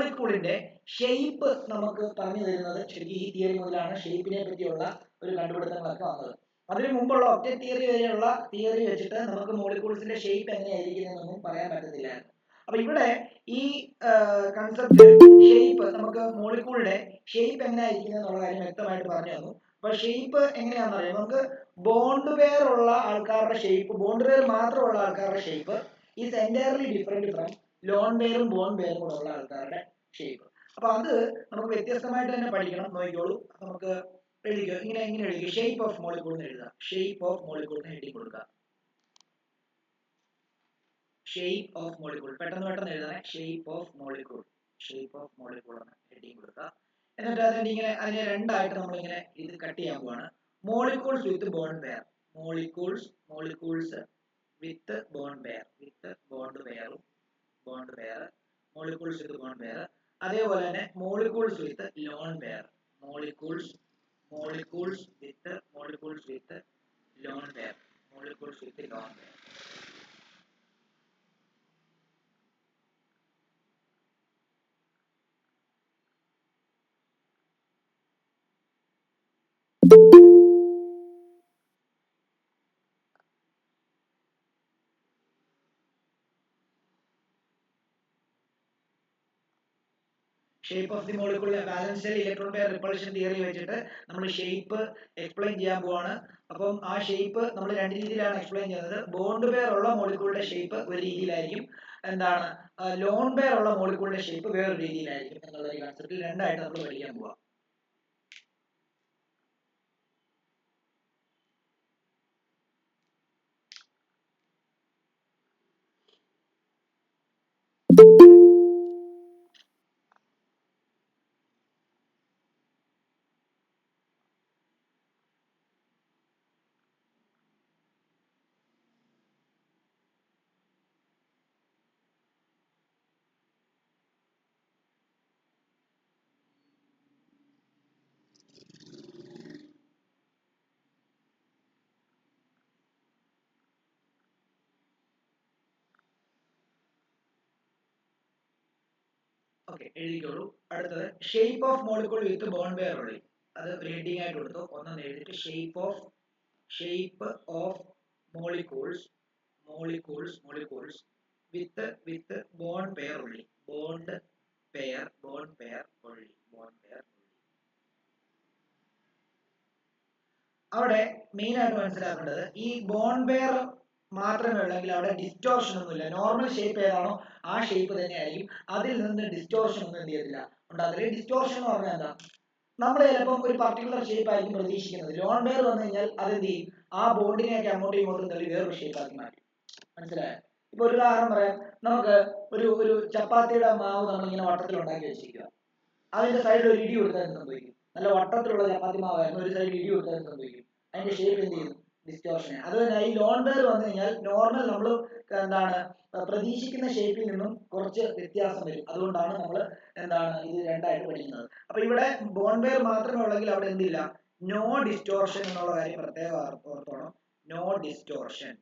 മോളിക്യൂളിന്റെ shape നമുക്ക് പറഞ്ഞു തരുന്നത് ശരിക്കും ഈ തിയറി മുതലാണ് ഷേപ്പിനെ പറ്റിയുള്ള ഒരു കണ്ടുപിടുത്തങ്ങളൊക്കെ വന്നത്. അതിനു മുമ്പുള്ള ഒബ്ജക്റ്റ് തിയറി വരെയുള്ള തിയറി വെച്ചിട്ട് നമുക്ക് മോളിക്യൂൾസിന്റെ ഷേപ്പ് എങ്ങനെയായിരിക്കുന്നതെന്നൊന്നും പറയാൻ പറ്റത്തില്ലായിരുന്നു. അപ്പൊ ഇവിടെ ഈ കൺസെപ്റ്റ് ഷേപ്പ് നമുക്ക് മോളിക്യൂളിന്റെ ഷേപ്പ് എങ്ങനെയായിരിക്കുന്നത് എന്നുള്ള കാര്യം വ്യക്തമായിട്ട് പറഞ്ഞു തന്നു. അപ്പൊ ഷേപ്പ് എങ്ങനെയാണെന്ന് അറിയാം. നമുക്ക് ബോണ്ട് പെയർ ഉള്ള ആൾക്കാരുടെ ഷേപ്പ്, ബോണ്ട് പെയർ മാത്രമുള്ള ആൾക്കാരുടെ shape is entirely different from lone പെയറും ബോണ്ട് പെയറും കൂടെ ഉള്ള ആൾക്കാരുടെ ഷേപ്പ്. അപ്പൊ അത് നമുക്ക് വ്യത്യസ്തമായിട്ട് തന്നെ പഠിക്കണം. നോക്കിക്കോളൂ, നമുക്ക് എഴുതിക്കോ. ഇങ്ങനെ എഴുതിക്കോ, ഷേപ്പ് ഓഫ് മോളിക്യൂൾ എന്ന് എഴുതുക. ഷേപ്പ് ഓഫ് മോളിക്യൂൾ എന്ന് എഴുതി കൊടുക്കുക. ഷേപ്പ് ഓഫ് മോളിക്യൂൾ പെട്ടെന്ന് എഴുതണേ. Shape of molecule, shape of molecule എന്ന് ഹെഡിങ് കൊടുക്കുക. എന്നിട്ട് അതിനെ രണ്ടായിട്ട് നമ്മളിങ്ങനെ ഇത് കട്ട് ചെയ്യാൻ പോവാണ്. Molecules with bond pair, molecules with bond pair, bond pair, molecules with bond pair. അതേപോലെ തന്നെ molecules with lone pair, molecules with lone pair, molecules with lone pair. Shape of the molecule valence shell electron pair repulsion theory വെച്ചിട്ട് നമ്മൾ shape explain ചെയ്യാൻ പോവാണ്. അപ്പം ആ shape നമ്മൾ രണ്ട് രീതിയിലാണ് എക്സ്പ്ലെയിൻ ചെയ്യുന്നത്. ബോണ്ട് പെയർ ഉള്ള മോളിക്യൂളിന്റെ ഷേപ്പ് ഒരു രീതിയിലായിരിക്കും, എന്താണ് ലോൺ പെയർ ഉള്ള മോളിക്യൂളിന്റെ ഷേപ്പ് വേറൊരു രീതിയിലായിരിക്കും എന്നുള്ള ഒരു കൺസെപ്റ്റിൽ രണ്ടായിട്ട് നമ്മൾ പഠിക്കാൻ പോവാം. ഓക്കെ, എഴുതിക്കോളൂ. അടുത്തത് shape of molecule with bond pair ഉള്ളി, അത് ഒരു ഹെഡിങ് ആയിട്ട് കൊടുത്തു. ഒന്നെന്ന് എഴുതിയിട്ട് shape of molecules with bond pair ഉള്ളി, ബോണ്ട് പെയർ ഉള്ളി. അവിടെ മെയിൻ ആയിട്ട് മനസ്സിലാക്കേണ്ടത് ഈ ബോണ്ട് പെയർ മാത്രമേ ഉള്ളെങ്കിൽ അവിടെ ഡിസ്റ്റോർഷൻ ഒന്നുമില്ല. നോർമൽ ഷേപ്പ് ഏതാണോ ആ ഷേപ്പ് തന്നെയായിരിക്കും. അതിൽ നിന്ന് ഡിസ്റ്റോർഷൻ ഒന്നും എന്ത് ചെയ്യത്തില്ല, ഉണ്ടാകത്തില്ല. ഡിസ്റ്റോർഷൻ എന്ന് പറഞ്ഞാൽ എന്താ, നമ്മൾ ചിലപ്പോൾ ഒരു പർട്ടിക്കുലർ ഷേപ്പ് ആയിരിക്കും പ്രതീക്ഷിക്കുന്നത്. ലോൺ പെയർ വന്നു കഴിഞ്ഞാൽ അതെന്ത് ചെയ്യും, ആ ബോണ്ടിനെയൊക്കെ അങ്ങോട്ടും ഇങ്ങോട്ടും തള്ളി വേറൊരു ഷേപ്പ് ആക്കി മാറ്റും. മനസ്സിലായോ? ഇപ്പൊ ഒരു ഉദാഹരണം പറയാം. നമുക്ക് ഒരു ചപ്പാത്തിയുടെ മാവ് നമ്മളിങ്ങനെ വട്ടത്തിൽ ഉണ്ടാക്കി വെച്ചിരിക്കുക. അതിന്റെ സൈഡിൽ ഒരു ഇടി കൊടുത്താൽ സംഭവിക്കും. നല്ല വട്ടത്തിലുള്ള ചപ്പാത്തി മാവായിരുന്നു, ഒരു സൈഡിൽ ഇടി കൊടുത്താൽ സംഭവിക്കും. അതിന്റെ ഷേപ്പ് എന്ത് ചെയ്യും, ഡിസ്റ്റോർഷൻ. അത് തന്നെ ഈ ലോൺ പെയർ വന്നു കഴിഞ്ഞാൽ നോർമൽ നമ്മൾ എന്താണ് പ്രതീക്ഷിക്കുന്ന ഷേപ്പിൽ നിന്നും കുറച്ച് വ്യത്യാസം വരും. അതുകൊണ്ടാണ് നമ്മൾ ഇത് രണ്ടായിട്ട് പഠിക്കുന്നത്. അപ്പൊ ഇവിടെ ബോണ്ട് പെയർ മാത്രമേ ഉള്ളെങ്കിൽ അവിടെ എന്തില്ല, നോ ഡിസ്റ്റോർഷൻ എന്നുള്ള കാര്യം പ്രത്യേകം ഓർത്തോണം. No distortion.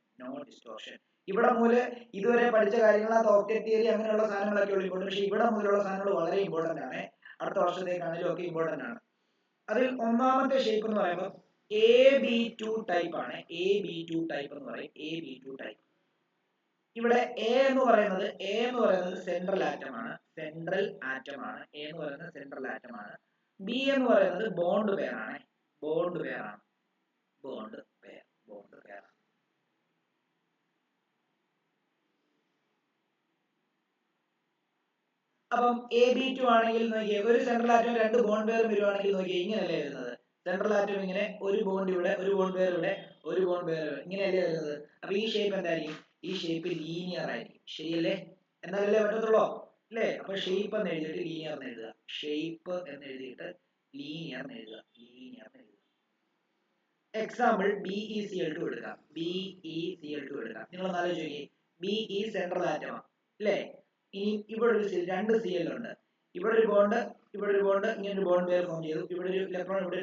ഇവിടെ മുതൽ ഇതുവരെ പഠിച്ച കാര്യങ്ങളാണ് ഒബ്ജക്റ്റ് തിയറി അങ്ങനെയുള്ള സാധനങ്ങളൊക്കെ ഉള്ളൂ ഇമ്പോർട്ടൻ്റ്. പക്ഷേ ഇവിടെ മുതലുള്ള സാധനങ്ങൾ വളരെ ഇമ്പോർട്ടൻ്റ് ആണ്. അടുത്ത വർഷത്തേക്കാണെങ്കിലും ഒക്കെ ഇമ്പോർട്ടൻ്റ് ആണ്. അതിൽ ഒന്നാമത്തെ ഷേപ്പ് എന്ന് പറയുമ്പോൾ AB2 ടൈപ്പ് ആണ്. AB2 ടൈപ്പ് എന്ന് പറയും. AB2 type. ഇവിടെ എ എന്ന് പറയുന്നത് സെൻട്രൽ ആറ്റം ആണ്. എ എന്ന് പറയുന്നത് സെൻട്രൽ ആറ്റം ആണ്. ബി എന്ന് പറയുന്നത് ബോണ്ട് പെയർ ആണ്. Bond pair. അപ്പം AB2 ആണെങ്കിൽ നോക്കിയേ, ഒരു സെൻട്രൽ ആറ്റം രണ്ട് ബോണ്ട് പെയർ വരുവാണെങ്കിൽ നോക്കിയേ, ഇങ്ങനെയല്ലേ വരുന്നത്. സെൻട്രൽ ആറ്റം ഇങ്ങനെ, ഒരു ബോണ്ട് ഇവിടെ, ഒരു ബോണ്ട് പെയർ ഇവിടെ, ഒരു ബോണ്ട് പെയർ ഇങ്ങനെയല്ലേ വരുന്നത്. അപ്പൊ ഈ ഷേപ്പ് എന്തായിരിക്കും, ഈ ഷേപ്പ് ലീനിയർ ആയിരിക്കും. ശരിയല്ലേ? എന്നാലല്ലേ പറ്റത്തുള്ളൂ അല്ലേ? അപ്പൊ ഷേപ്പ് എന്ന് എഴുതിയിട്ട് ലീനിയർ എന്ന് എഴുതുക. ഷേപ്പ് എന്ന് എഴുതിയിട്ട് ലീനിയർ എന്ന് എഴുതുക. എക്സാമ്പിൾ BeCl2 എടുക്കുക. BeCl2 എടുക്കുക. നിങ്ങൾ ഒന്ന് ആലോചിച്ച് BE സെൻട്രൽ ആറ്റമാണ് അല്ലേ? ഇനി ഇവിടെ ഒരു രണ്ട് Cl ഉണ്ട്. ഇവിടെ ഒരു ബോണ്ട്, ഇങ്ങനെ ഒരു ബോണ്ട് പെയർ ഫോം ചെയ്തു. ഇവിടെ ഒരു ഇലക്ട്രോൺ, ഇവിടെ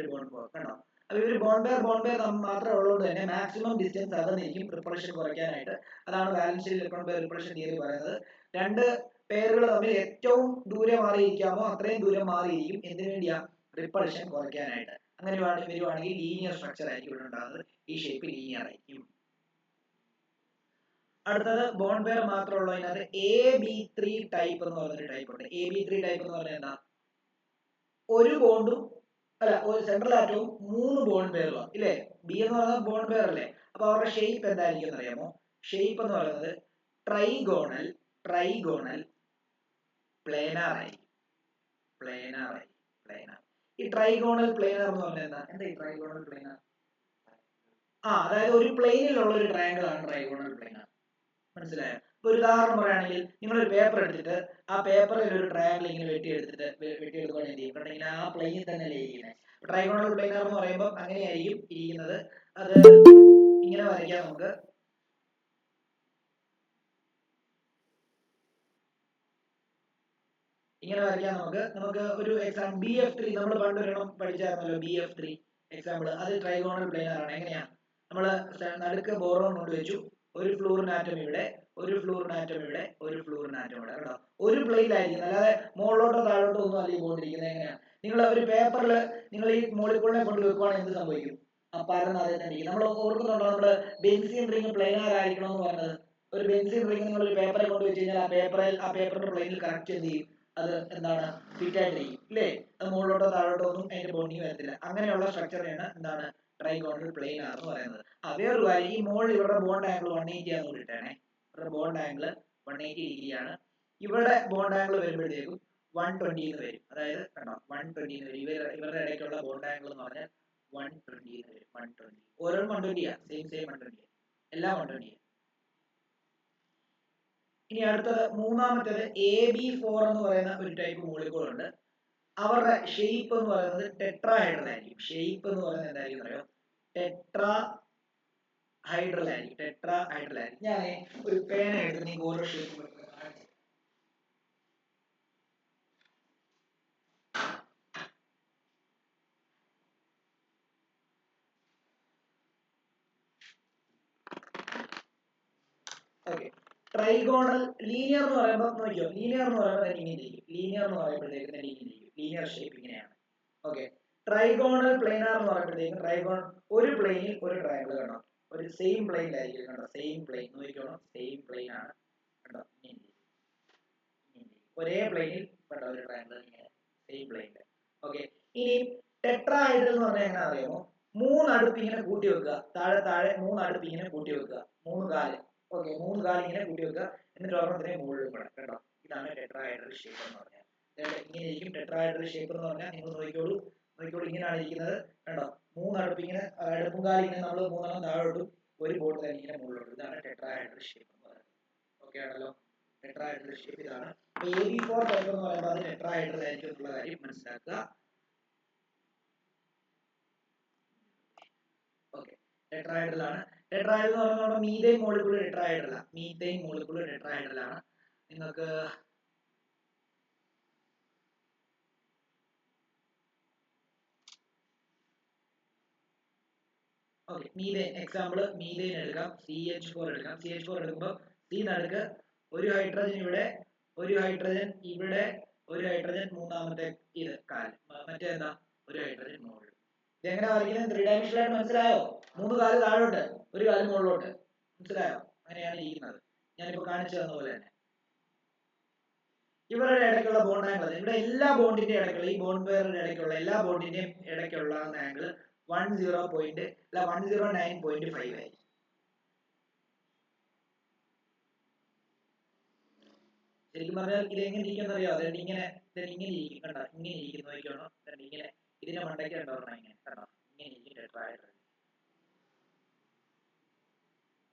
ഒരു ബോണ്ട് കണ്ടോ? അപ്പൊ ഇവര് ബോണ്ട് പെയർ മാത്രമേ ഉള്ളതുകൊണ്ട് തന്നെ മാക്സിമം ഡിസ്റ്റൻസ് അകന്നിരിക്കും റിപ്പൾഷൻ കുറയ്ക്കാനായിട്ട്. അതാണ് വാലൻസ് shell electron pair repulsion theory പറയുന്നത്. രണ്ട് പെയറുകൾ തമ്മിൽ ഏറ്റവും ദൂരം മാറിയിരിക്കാമോ അത്രയും ദൂരം മാറിയിരിക്കും. എന്തിനു വേണ്ടിയാ? റിപ്പൾഷൻ കുറയ്ക്കാനായിട്ട്. അങ്ങനെ വരുവാണെങ്കിൽ ലീനിയർ സ്ട്രക്ചർ ആയിരിക്കും ഇവിടെ ഉണ്ടാകുന്നത്. ഈ ഷേപ്പ് ലീനിയർ ആയിരിക്കും. അടുത്തത് ബോൺ പെയർ മാത്രമുള്ളതിനകത്ത് AB3 ടൈപ്പ് എന്ന് പറഞ്ഞൊരു ടൈപ്പ് ഉണ്ട്. AB3 ടൈപ്പ് എന്ന് പറഞ്ഞാൽ എന്താ? ഒരു ബോണ്ടും അല്ല, ഒരു സെൻട്രൽ ആറ്റവും 3 ബോൺ പെയറുകളാണ് ഇല്ലേ? ബി എന്ന് പറയുന്നത് ബോൺ പെയർ അല്ലേ? അപ്പൊ അവരുടെ ഷേപ്പ് എന്തായിരിക്കും അറിയാമോ? ഷേപ്പ് എന്ന് പറയുന്നത് ട്രൈഗോണൽ പ്ലേനാർ ആയിരിക്കും. പ്ലേനാർ. ഈ ട്രൈഗോണൽ പ്ലേനാർ എന്ന് പറഞ്ഞാൽ എന്താ ഈ ട്രൈഗോണൽ പ്ലേനാർ? അതായത് ഒരു പ്ലെയിനിലുള്ള ഒരു ട്രയാങ്കിൾ ആണ് ട്രൈഗോണൽ പ്ലേനാർ. മനസ്സിലായോ? ഒരു ഉദാഹരണം പറയുകയാണെങ്കിൽ നിങ്ങൾ ഒരു പേപ്പർ എടുത്തിട്ട് ആ പേപ്പറിൽ ഒരു ട്രയാങ്കിൾ ഇങ്ങനെ വെട്ടിയെടുക്കുകയാണ് എന്ത് ചെയ്യും? ഇങ്ങനെ ആ പ്ലെയിനിൽ തന്നെ അല്ലേ ഇരിക്കുന്നത്. ട്രൈഗോണൽ പ്ലേനാർ എന്ന് പറയുമ്പോൾ അങ്ങനെയായിരിക്കും ഇരിക്കുന്നത്. അത് ഇങ്ങനെ വരയ്ക്കാം നമുക്ക്. ഇങ്ങനെ വരയ്ക്കാം നമുക്ക് ഒരു എക്സാമ്പിൾ BF3 നമ്മൾ പണ്ടൊരെണ്ണം പഠിച്ചായിരുന്നല്ലോ, BF3 എക്സാമ്പിൾ. അത് ട്രൈഗോണൽ പ്ലേനാർ ആണ്. എങ്ങനെയാ? നമ്മൾ നടുക്ക് ബോറോൺ കൊണ്ടുവച്ചു, ഒരു ഫ്ലൂറിൻ ആറ്റം ഇവിടെ, ഒരു ഫ്ലൂറിൻ ആറ്റം ഇവിടെ, ഒരു ഫ്ലൂറിൻ ആറ്റം ഇവിടെ. കേട്ടോ, ഒരു പ്ലെയിനിലായിരിക്കും, അല്ലാതെ മുകളിലോട്ടോ താഴോട്ടോ ഒന്നും അല്ല പോകൊണ്ടിരിക്കുന്നത്. എങ്ങനെയാ? നിങ്ങൾ ഒരു പേപ്പറിൽ നിങ്ങൾ ഈ മോളിക്കൂളിനെ കൊണ്ട് വെക്കുവാണെങ്കിൽ എന്ത് സംഭവിക്കും? പരന്ന് അതേ തന്നെ ഇരിക്കും. നമ്മൾ ഓർക്കുന്നുണ്ടോ നമ്മൾ ബെൻസീൻ റിംഗ് പ്ലെയിനാർ ആയിരിക്കണം എന്ന് പറഞ്ഞത്? ഒരു ബെൻസീൻ റിംഗ് നിങ്ങൾ ഒരു പേപ്പറിൽ കൊണ്ട് വെച്ച് കഴിഞ്ഞാൽ ആ പേപ്പറിന്റെ പ്ലെയിനിൽ കറക്റ്റ് എന്ത് ചെയ്യും? അത് എന്താണ്? ഫിറ്റ് ആയിട്ടിരിക്കും ഇല്ലേ? അത് മുകളിലോട്ടോ താഴോട്ടോ ഒന്നും അതിന്റെ ബോണ്ടിങ് വരത്തില്ല. അങ്ങനെയുള്ള സ്ട്രക്ചറാണ് എന്താണ്? ട്രൈഗോണൽ പ്ലെയിനാർ എന്ന് പറയുന്നത്. വേറൊരു കാര്യം, ഈ മോളിൽ ഇവരുടെ ബോണ്ട് ആംഗിൾ 180 ആണെന്ന് ഇട്ടേണേ. ഇവരുടെ ബോണ്ട് ആംഗിൾ 180 ഡിഗ്രിയാണ്. ഇവിടെ ബോണ്ട് ആംഗിൾ വരുമ്പോഴത്തേക്കും 120 എന്ന് വരും. അതായത് കണ്ടോ, 120 എന്ന് വരും. ഇവരുടെ ഇടയ്ക്കുള്ള ബോണ്ട് ആംഗിൾ എന്ന് പറഞ്ഞാൽ 120 എന്ന് വരും. 120 ഓരോ 120 സെയിം 120, എല്ലാം 120. ഇനി അടുത്തത് മൂന്നാമത്തേത് AB4 എന്ന് പറയുന്ന ഒരു ടൈപ്പ് മോളിക്കൂൾ ഉണ്ട്. അവരുടെ ഷേപ്പ് എന്ന് പറയുന്നത് ടെട്രാഹൈഡ്രൽ ആയിരിക്കും. ഷേപ്പ് എന്ന് പറയുന്നത് എന്തായിരിക്കും അറിയോ? ടെട്രാഹൈഡ്രൽ ആയിരിക്കും. ഞാൻ ഒരു പേന എടുത്ത് നിങ്ങൾക്ക് ഓരോ ഷേപ്പ് ട്രൈഗോണൽ ലീനിയർ എന്ന് പറയുമ്പോൾ നോക്കിയോ, ലീനിയർ എന്ന് പറയുമ്പോൾ ഇങ്ങനെ ഇരിക്കും. ലീനിയർ എന്ന് പറയുമ്പോഴത്തേക്ക് തന്നെ ഇങ്ങനെ ഇരിക്കും. ലീനിയർ ഷേപ്പ് ഇങ്ങനെയാണ്. ഓക്കെ, ട്രൈഗോണൽ പ്ലെയിനാർ എന്ന് പറയുമ്പോഴത്തേക്കും ട്രൈഗോൺ ഒരു പ്ലെയിനിൽ ഒരു ട്രയാങ്കിൾ കാണാം. ഒരു സെയിം പ്ലെയിനിലായിരിക്കും. കണ്ടോ, സെയിം പ്ലെയിൻ നോക്കിക്കോണം, സെയിം പ്ലെയിൻ ആണ്. കണ്ടോ, ഒരേ പ്ലെയിനിൽ കണ്ടോ ഒരു ട്രയാങ്കിൾ ഇങ്ങനെ സെയിം പ്ലെയിനിൽ. ഓക്കെ, ഇനി ടെട്രാഹൈഡ്രൽ എന്ന് പറഞ്ഞാൽ എങ്ങനെ അറിയാമോ? 3 അടുപ്പ് ഇങ്ങനെ കൂട്ടി വെക്കുക, താഴെ 3 അടുപ്പ് ഇങ്ങനെ കൂട്ടി വെക്കുക, 3 കാല്. ഓക്കെ, 3 കാല് ഇങ്ങനെ കൂട്ടി വെക്കുക, എന്നിട്ട് ഒരെണ്ണത്തിനെ മുകളിൽ കൂടെ. കേട്ടോ, ഇതാണ് ടെട്രാഹൈഡ്രൽ ഷേപ്പ് എന്ന് പറഞ്ഞാൽ. ഇങ്ങനെ ഇരിക്കും ടെട്രാഹൈഡ്രൽ ഷേപ്പ് എന്ന് പറഞ്ഞാൽ. നിങ്ങൾ നോക്കിക്കോളൂ, ഇങ്ങനെയാണ് ഇരിക്കുന്നത്. കണ്ടോ, 3 അടുപ്പ് ഇങ്ങനെ, അടുപ്പും കാലം ഇങ്ങനെ നമ്മൾ 3 എണ്ണം താഴോട്ടും ഒരു ബോർഡ് തന്നെ ഇങ്ങനെ മുകളിലോട്ടും. ഇതാണ് ടെട്രാഹൈഡ്രൽ ഷേപ്പ് എന്ന് പറയുന്നത്. ഓക്കെ ആണല്ലോ, ടെട്രാഹൈഡ്രൽ ഷേപ്പ് ഇതാണ്. AB4 ടൈപ്പ് എന്ന് പറയുമ്പോൾ അത് ടെട്രാഹൈഡ്രൽ ആയിരിക്കും എന്നുള്ള കാര്യം മനസ്സിലാക്കുക. ഓക്കെ, ടെട്രാഹൈഡ്രൽ ആണ്. ടെട്രാഹൈഡ്രൽ എന്ന് പറയുന്നത് മീഥൈൻ മോളിക്യൂൾ ടെട്രാഹൈഡ്രൽ ആണ്. മീഥൈൻ മോളിക്യൂൾ ടെട്രാഹൈഡ്രൽ ആണ്. നിങ്ങൾക്ക് ഓക്കെ, മീഥൈൻ എക്സാമ്പിൾ മീഥൈൻ എടുക്കാം. CH4 എടുക്കാം. CH4 എടുക്കുമ്പോൾ C നടുക്ക് ഒരു ഹൈഡ്രജൻ ഇവിടെ, ഒരു ഹൈഡ്രജൻ ഇവിടെ, ഒരു ഹൈഡ്രജൻ മൂന്നാമത്തെ ഇത് കാല്, മറ്റേതാ ഒരു ഹൈഡ്രജൻ മുകളിൽ. ഇതെങ്ങനെ വരയ്ക്കുന്നത്? 3 ഡയമെൻഷനൽ ആയിട്ട് മനസ്സിലായോ? 3 കാല് താഴോട്ട്, ഒരു കാല് മുകളിലോട്ട്. മനസ്സിലായോ? അങ്ങനെയാണ് ഇരിക്കുന്നത്. ഞാനിപ്പോ കാണിച്ചു തന്ന പോലെ തന്നെ. ഇവരുടെ ഇടയ്ക്കുള്ള ബോണ്ട് ആംഗിൾ, ഇവിടെ എല്ലാ ബോണ്ടിന്റെ ഇടയ്ക്കുള്ള, ഈ ബോണ്ട് പെയറിന്റെ ഇടയ്ക്കുള്ള എല്ലാ ബോണ്ടിന്റെയും ഇടയ്ക്കുള്ള ആംഗിൾ 109.5 ആയി. ശരിക്കും പറഞ്ഞാൽ ഇത് എങ്ങനെ ഇരിക്കുന്ന അറിയാം? അതുകൊണ്ട് ഇങ്ങനെ ഇരിക്കും. കണ്ടോ, ഇങ്ങനെ ഇരിക്കും. നോക്കിക്കോണോ, ഇങ്ങനെ ഇതിന്റെ മണ്ടയ്ക്ക് കണ്ടോ ഇങ്ങനെ. കണ്ടോ, ഇങ്ങനെ ഇരിക്കും ടെട്രാഹൈഡ്രൽ.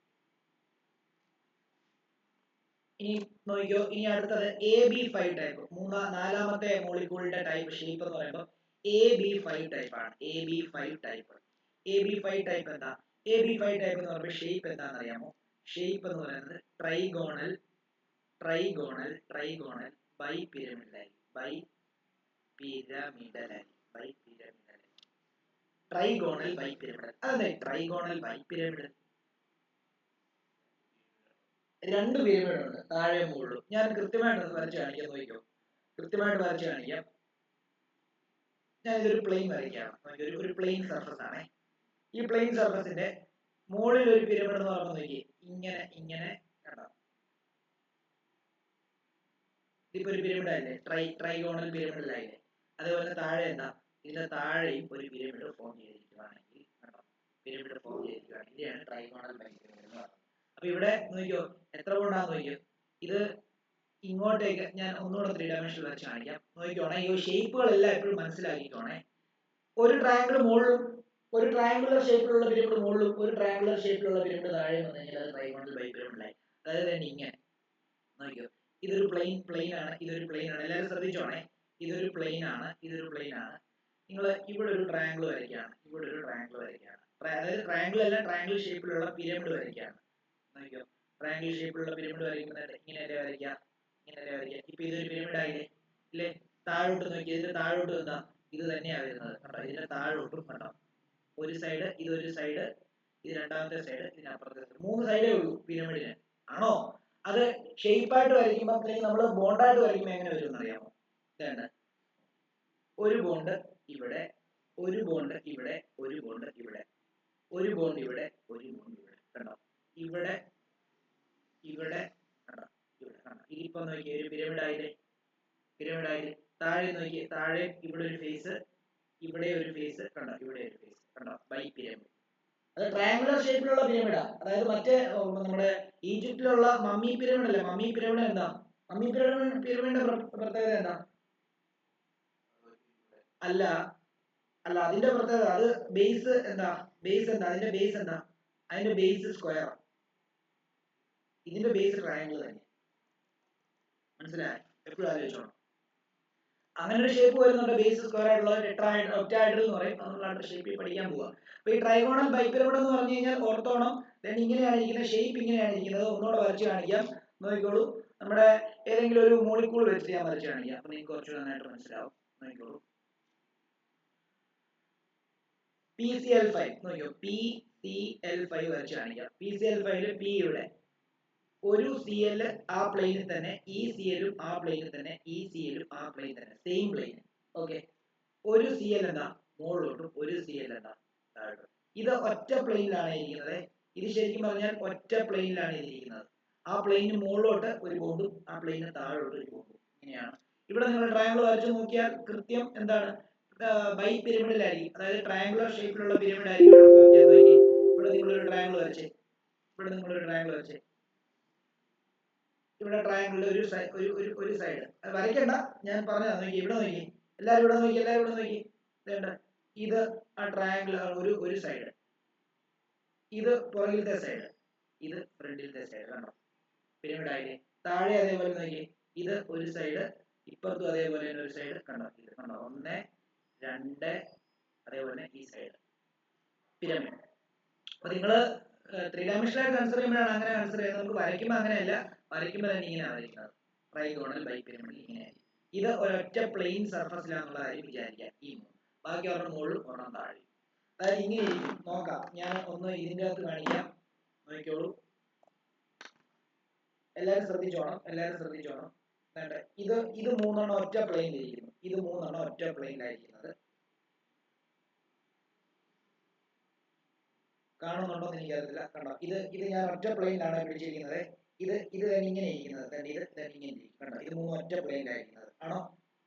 ഇനി നോക്കിക്കോ, ഇനി അടുത്തത് AB5 ടൈപ്പ്. നാലാമത്തെ മോളിക്യൂളിന്റെ ടൈപ്പ് ഷേപ്പ് എന്ന് പറയുമ്പോൾ AB5 ടൈപ്പ് ആണ്. AB5 ടൈപ്പ് എന്താ? AB5 ടൈപ്പ് എന്ന് പറയുമ്പോൾ ഷേപ്പ് എന്താണെന്ന് അറിയാമോ? ഷേപ്പ് എന്ന് പറയുന്നത് ട്രൈഗോണൽ ബൈപിരമിഡൽ. Trigonal bipyramidal. അതെന്താ ട്രൈഗോണൽ ബൈപിരമിഡൽ? രണ്ട് പിരമിഡ് ഉണ്ട്, താഴെ മുകളിലും. ഞാൻ കൃത്യമായിട്ട് വരച്ച് കാണിക്കാം, നോക്കിയോ, കൃത്യമായിട്ട് വരച്ച് കാണിക്കാം. ഞാൻ ഇതൊരു പ്ലെയിൻ വരയ്ക്കുകയാണ്, ഒരു പ്ലെയിൻ സർഫസ് ആണ്. ഈ പ്ലെയിൻ സർഫസിന്റെ മുകളിൽ ഒരു പിരമിഡ് എന്ന് പറയുമ്പോൾ നോക്കി, ഇങ്ങനെ ഇങ്ങനെ കണ്ടോ, ഇതിപ്പോ ഒരു പിരമിഡ് ആയില്ലേ, ട്രൈഗോണൽ പിരമിഡിലായില്ലേ. അതേപോലെ താഴെ എന്താ, ഇതിന്റെ താഴെയും ഒരു പിരമിഡ് ഫോം ചെയ്തിരിക്കുകയാണെങ്കിൽ കണ്ടോ, പിരമിഡ് ഫോം ചെയ്തിരിക്കുകയാണെങ്കിൽ ഇതാണ് ട്രൈഗോണൽ ബൈപിരമിഡ് എന്ന് പറയുന്നത്. അപ്പൊ ഇവിടെ നോക്കിയോ എത്ര ബോണ്ടാന്ന് നോക്കിയോ, ഇത് ഇങ്ങോട്ടേക്ക് ഞാൻ ഒന്നുകൂടെ 3 ഡയമെൻഷനിൽ വരച്ച് കാണിക്കാം. നോക്കിക്കോണേ, ഈ ഷേപ്പുകളെല്ലാം എപ്പോഴും മനസ്സിലാക്കിക്കോണേ. ഒരു ട്രയാങ്കിൾ മുകളിലും ഒരു ട്രയാങ്കുലർ ഷേപ്പിലുള്ള പിരമിഡ് മുകളിലും ഒരു ട്രയാങ്കുലർ ഷേപ്പിലുള്ള പിരമിഡ് താഴെ വന്നു കഴിഞ്ഞാൽ അത് ട്രൈഗോണൽ ബൈപിരമിഡായി. അതായത് തന്നെ ഇങ്ങനെ നോക്കിയോ, ഇതൊരു പ്ലെയിൻ ആണ്, ഇതൊരു പ്ലെയിൻ ആണ്. എല്ലാവരും ശ്രദ്ധിച്ചോണേ, ഇതൊരു പ്ലെയിൻ ആണ്, ഇതൊരു പ്ലെയിൻ ആണ്. നിങ്ങൾ ഇവിടെ ഒരു ട്രയാങ്കിൾ വരയ്ക്കുകയാണ്, ഇവിടെ ഒരു ട്രയാങ്കിൾ വരയ്ക്കുകയാണ്. അതായത് ട്രയാങ്കിൾ അല്ല, ട്രയാങ്കിൾ ഷേപ്പിലുള്ള പിരമിഡ് വരയ്ക്കുകയാണ്. നോക്കിയോ, ട്രയാങ്കിൾ ഷേപ്പിലുള്ള പിരമിഡ് വരയ്ക്കുന്നത് ഇങ്ങനെയല്ലേ വരയ്ക്കുക, ഇങ്ങനെയല്ലേ വരയ്ക്കുക. ഇപ്പൊ ഇതൊരു പിരമിഡ് ആയില്ലേ ഇല്ലേ. താഴോട്ട് നോക്കി, ഇതിന്റെ താഴോട്ട് എന്താ, ഇത് തന്നെയാണ് വരുന്നത് കണ്ടോ, ഇതിന്റെ താഴോട്ടും കണ്ടോ, ഒരു സൈഡ്, ഇതൊരു സൈഡ്, ഇത് രണ്ടാമത്തെ സൈഡ്, ഇതിനപ്പുറത്തെ സൈഡ്, 3 സൈഡേ ഉള്ളൂ പിരമിഡിന്, ആണോ? അത് ഷേപ്പായിട്ട് വരയ്ക്കുമ്പോൾ അല്ലെങ്കിൽ നമ്മൾ ബോണ്ടായിട്ട് വരയ്ക്കുമ്പോൾ എങ്ങനെ വരും എന്നറിയാമോ? ഇതാണ് ഒരു ബോണ്ട് ഇവിടെ, ഒരു ബോണ്ട് ഇവിടെ, ഒരു ബോണ്ട് ഇവിടെ, ഒരു ബോണ്ട് ഇവിടെ, ഒരു ബോണ്ട് ഇവിടെ കണ്ടോ, ഇവിടെ ഇവിടെ കണ്ടോ, ഇവിടെ കണ്ടോ. ഇതിപ്പോ നോക്കിയേ ഒരു പിരമിഡ് ആയില്ലേ, പിരമിഡ് ആയില്ലേ. താഴെ നോക്കിയേ, താഴെ ഇവിടെ ഒരു ഫേസ്, ഇവിടെ ഒരു ഫേസ് കണ്ടോ, ഇവിടെ ഒരു ഫേസ് കണ്ടോ, ബൈ പിരമിഡ്. അത് ട്രയാങ്കുലർ ഷേപ്പിലുള്ള പിരമിഡാ. അതായത് മറ്റേ നമ്മുടെ ഈജിപ്തിലുള്ള മമ്മി പിരമിഡ് അല്ലേ, മമ്മി പിരമിഡ് എന്താ, മമ്മി പിരമിഡിന്റെ പ്രത്യേകത എന്താ? അല്ല അല്ല, അതിന്റെ പ്രത്യേകത അത് ബേസ് എന്താ, ബേസ് എന്താ, അതിന്റെ ബേസ് എന്താ, അതിന്റെ ബേസ് സ്ക്വയർ, ഇതിന്റെ ബേസ് ട്രയാങ്കിൾ തന്നെ. മനസ്സിലായി? എപ്പോഴും ആലോചിച്ചോണം. അങ്ങനെ ഒരു ഷേപ്പ് വരുന്നുണ്ട്, ബേസ് സ്ക്വയർ ആയിട്ടുള്ള ഒക്ടാഹെഡ്രൽ എന്ന് പറയും. നമ്മൾ അടുത്ത ഷേപ്പിൽ പഠിക്കാൻ പോവാ. അപ്പൊ ഈ ട്രൈഗോണൽ ബൈപിരമിഡ് എന്ന് പറഞ്ഞു കഴിഞ്ഞാൽ ഓർത്തോണം, ഇങ്ങനെയാണ് ഇരിക്കുന്നത്, ഷേപ്പ് ഇങ്ങനെയാണ് ഇരിക്കുന്നത്. ഒന്നുകൂടെ വരച്ച് കാണിക്കാം, നോക്കിക്കോളൂ. നമ്മുടെ ഏതെങ്കിലും ഒരു മോളിക്കൂൾ വെച്ച് ഞാൻ വരച്ച് കാണിക്കാം, അപ്പൊ നിങ്ങൾക്ക് കുറച്ച് നന്നായിട്ട് മനസ്സിലാവും. നോക്കിക്കോളൂ, PCl5 നോക്കിയോ, PCl5 വരച്ച് കാണിക്കാം. PCl5 P ഇവിടെ ഒരു Cl ആ പ്ലെയിനിൽ തന്നെ, ഈ Cl ആ പ്ലെയിനിൽ തന്നെ, ഈ Cl ആ പ്ലെയിനിൽ തന്നെ, സെയിം പ്ലെയിൻ. ഓക്കെ, ഒരു Cl എന്താ മുകളിലോട്ടും, ഒരു Cl എന്താ താഴോട്ടും. ഇത് ഒറ്റ പ്ലെയിനിലാണ് ഇരിക്കുന്നത്. ഇത് ശരിക്കും പറഞ്ഞാൽ ഒറ്റ പ്ലെയിനിലാണ് ഇരിക്കുന്നത്. ആ പ്ലെയിനിന് മുകളിലോട്ട് ഒരു ബോണ്ടും ആ പ്ലെയിനിന് താഴോട്ട് ഒരു ബോണ്ടും. ഇങ്ങനെയാണ്. ഇവിടെ നിങ്ങൾ ട്രയാങ്കിൾ വരച്ച് നോക്കിയാൽ കൃത്യം എന്താണ്, ബൈ പിരമിഡിലായിരിക്കും. അതായത് ട്രയാങ്കുലർ ഷേപ്പിലുള്ള പിരമിഡ് ആയിരിക്കും ഇവിടെ ഫോം ചെയ്യുന്നത്. ഇവിടെ നിങ്ങളൊരു ട്രയാങ്കിൾ വരച്ചേ, ഇവിടെ നിങ്ങളൊരു ട്രയാങ്കിൾ വരച്ചേ, ഇവിടെ ട്രയാങ്കിളിൽ ഒരു സൈഡ് വരയ്ക്കണ്ട, ഞാൻ പറഞ്ഞതാ. നോക്കി, ഇവിടെ നോക്കി, എല്ലാവരും ഇവിടെ നോക്കി, എല്ലാവരും ഇവിടെ നോക്കി. ഇത് ആ ട്രയാങ്കിൾ ഒരു സൈഡ്, ഇത് പുറകിലത്തെ സൈഡ്, ഇത് ഫ്രണ്ടിലത്തെ സൈഡ് കണ്ടോ, പിരമിഡ് ആയില്ലേ. താഴെ അതേപോലെ നോക്കി, ഇത് ഒരു സൈഡ്, ഇപ്പുറത്തും അതേപോലെ തന്നെ ഒരു സൈഡ് കണ്ടോ, ഇത് കണ്ടോ, 1 2 അതേപോലെ ഈ സൈഡ് പിരമിഡ്. അപ്പൊ നിങ്ങള് 3 ഡയമെൻഷനായിട്ട് കൺസിഡർ ചെയ്യുമ്പോഴാണ് അങ്ങനെ കൺസിഡർ ചെയ്യുന്നത്. നമുക്ക് വരയ്ക്കുമ്പോൾ അങ്ങനെയല്ല, വരയ്ക്കുമ്പോൾ തന്നെ ഇങ്ങനെയാണ് വരയ്ക്കുന്നത്. ട്രൈഗോണൽ ബൈപിരമിഡ് ഇങ്ങനെയായിരിക്കും. ഇത് ഒരൊറ്റ പ്ലെയിൻ സർഫസിലാണെന്നുള്ള കാര്യം വിചാരിക്കുക. ഈ ബാക്കി ഒരെണ്ണം മുകളിൽ ഒരെണ്ണം താഴെ. അതായത് ഇങ്ങനെ ഇരിക്കും. നോക്കാം, ഞാൻ ഒന്ന് ഇതിൻ്റെ അകത്ത് കാണിക്കാം, നോക്കിക്കോളൂ. എല്ലാവരും ശ്രദ്ധിച്ചോണം, എല്ലാവരും ശ്രദ്ധിച്ചോണം. ഇത് 3 ഒറ്റ പ്ലെയിനിലിരിക്കുന്നു, ഇത് 3 ഒറ്റ പ്ലെയിനിലായിരിക്കുന്നത്. കാണുന്നുണ്ടോ എന്ന് എനിക്കറിയത്തില്ല. കണ്ടോ, ഇത് ഞാൻ ഒറ്റ പ്ലെയിനിലാണ് പിടിച്ചിരിക്കുന്നത്. ഇത് തന്നെ ഇങ്ങനെ ഇരിക്കുന്നത്, ഇത് തന്നെ ഇങ്ങനെ ഇരിക്കും. കണ്ടോ, ഇത് 3 ഒറ്റ പ്ലെയിനിലായിരിക്കുന്നത്, ആണോ?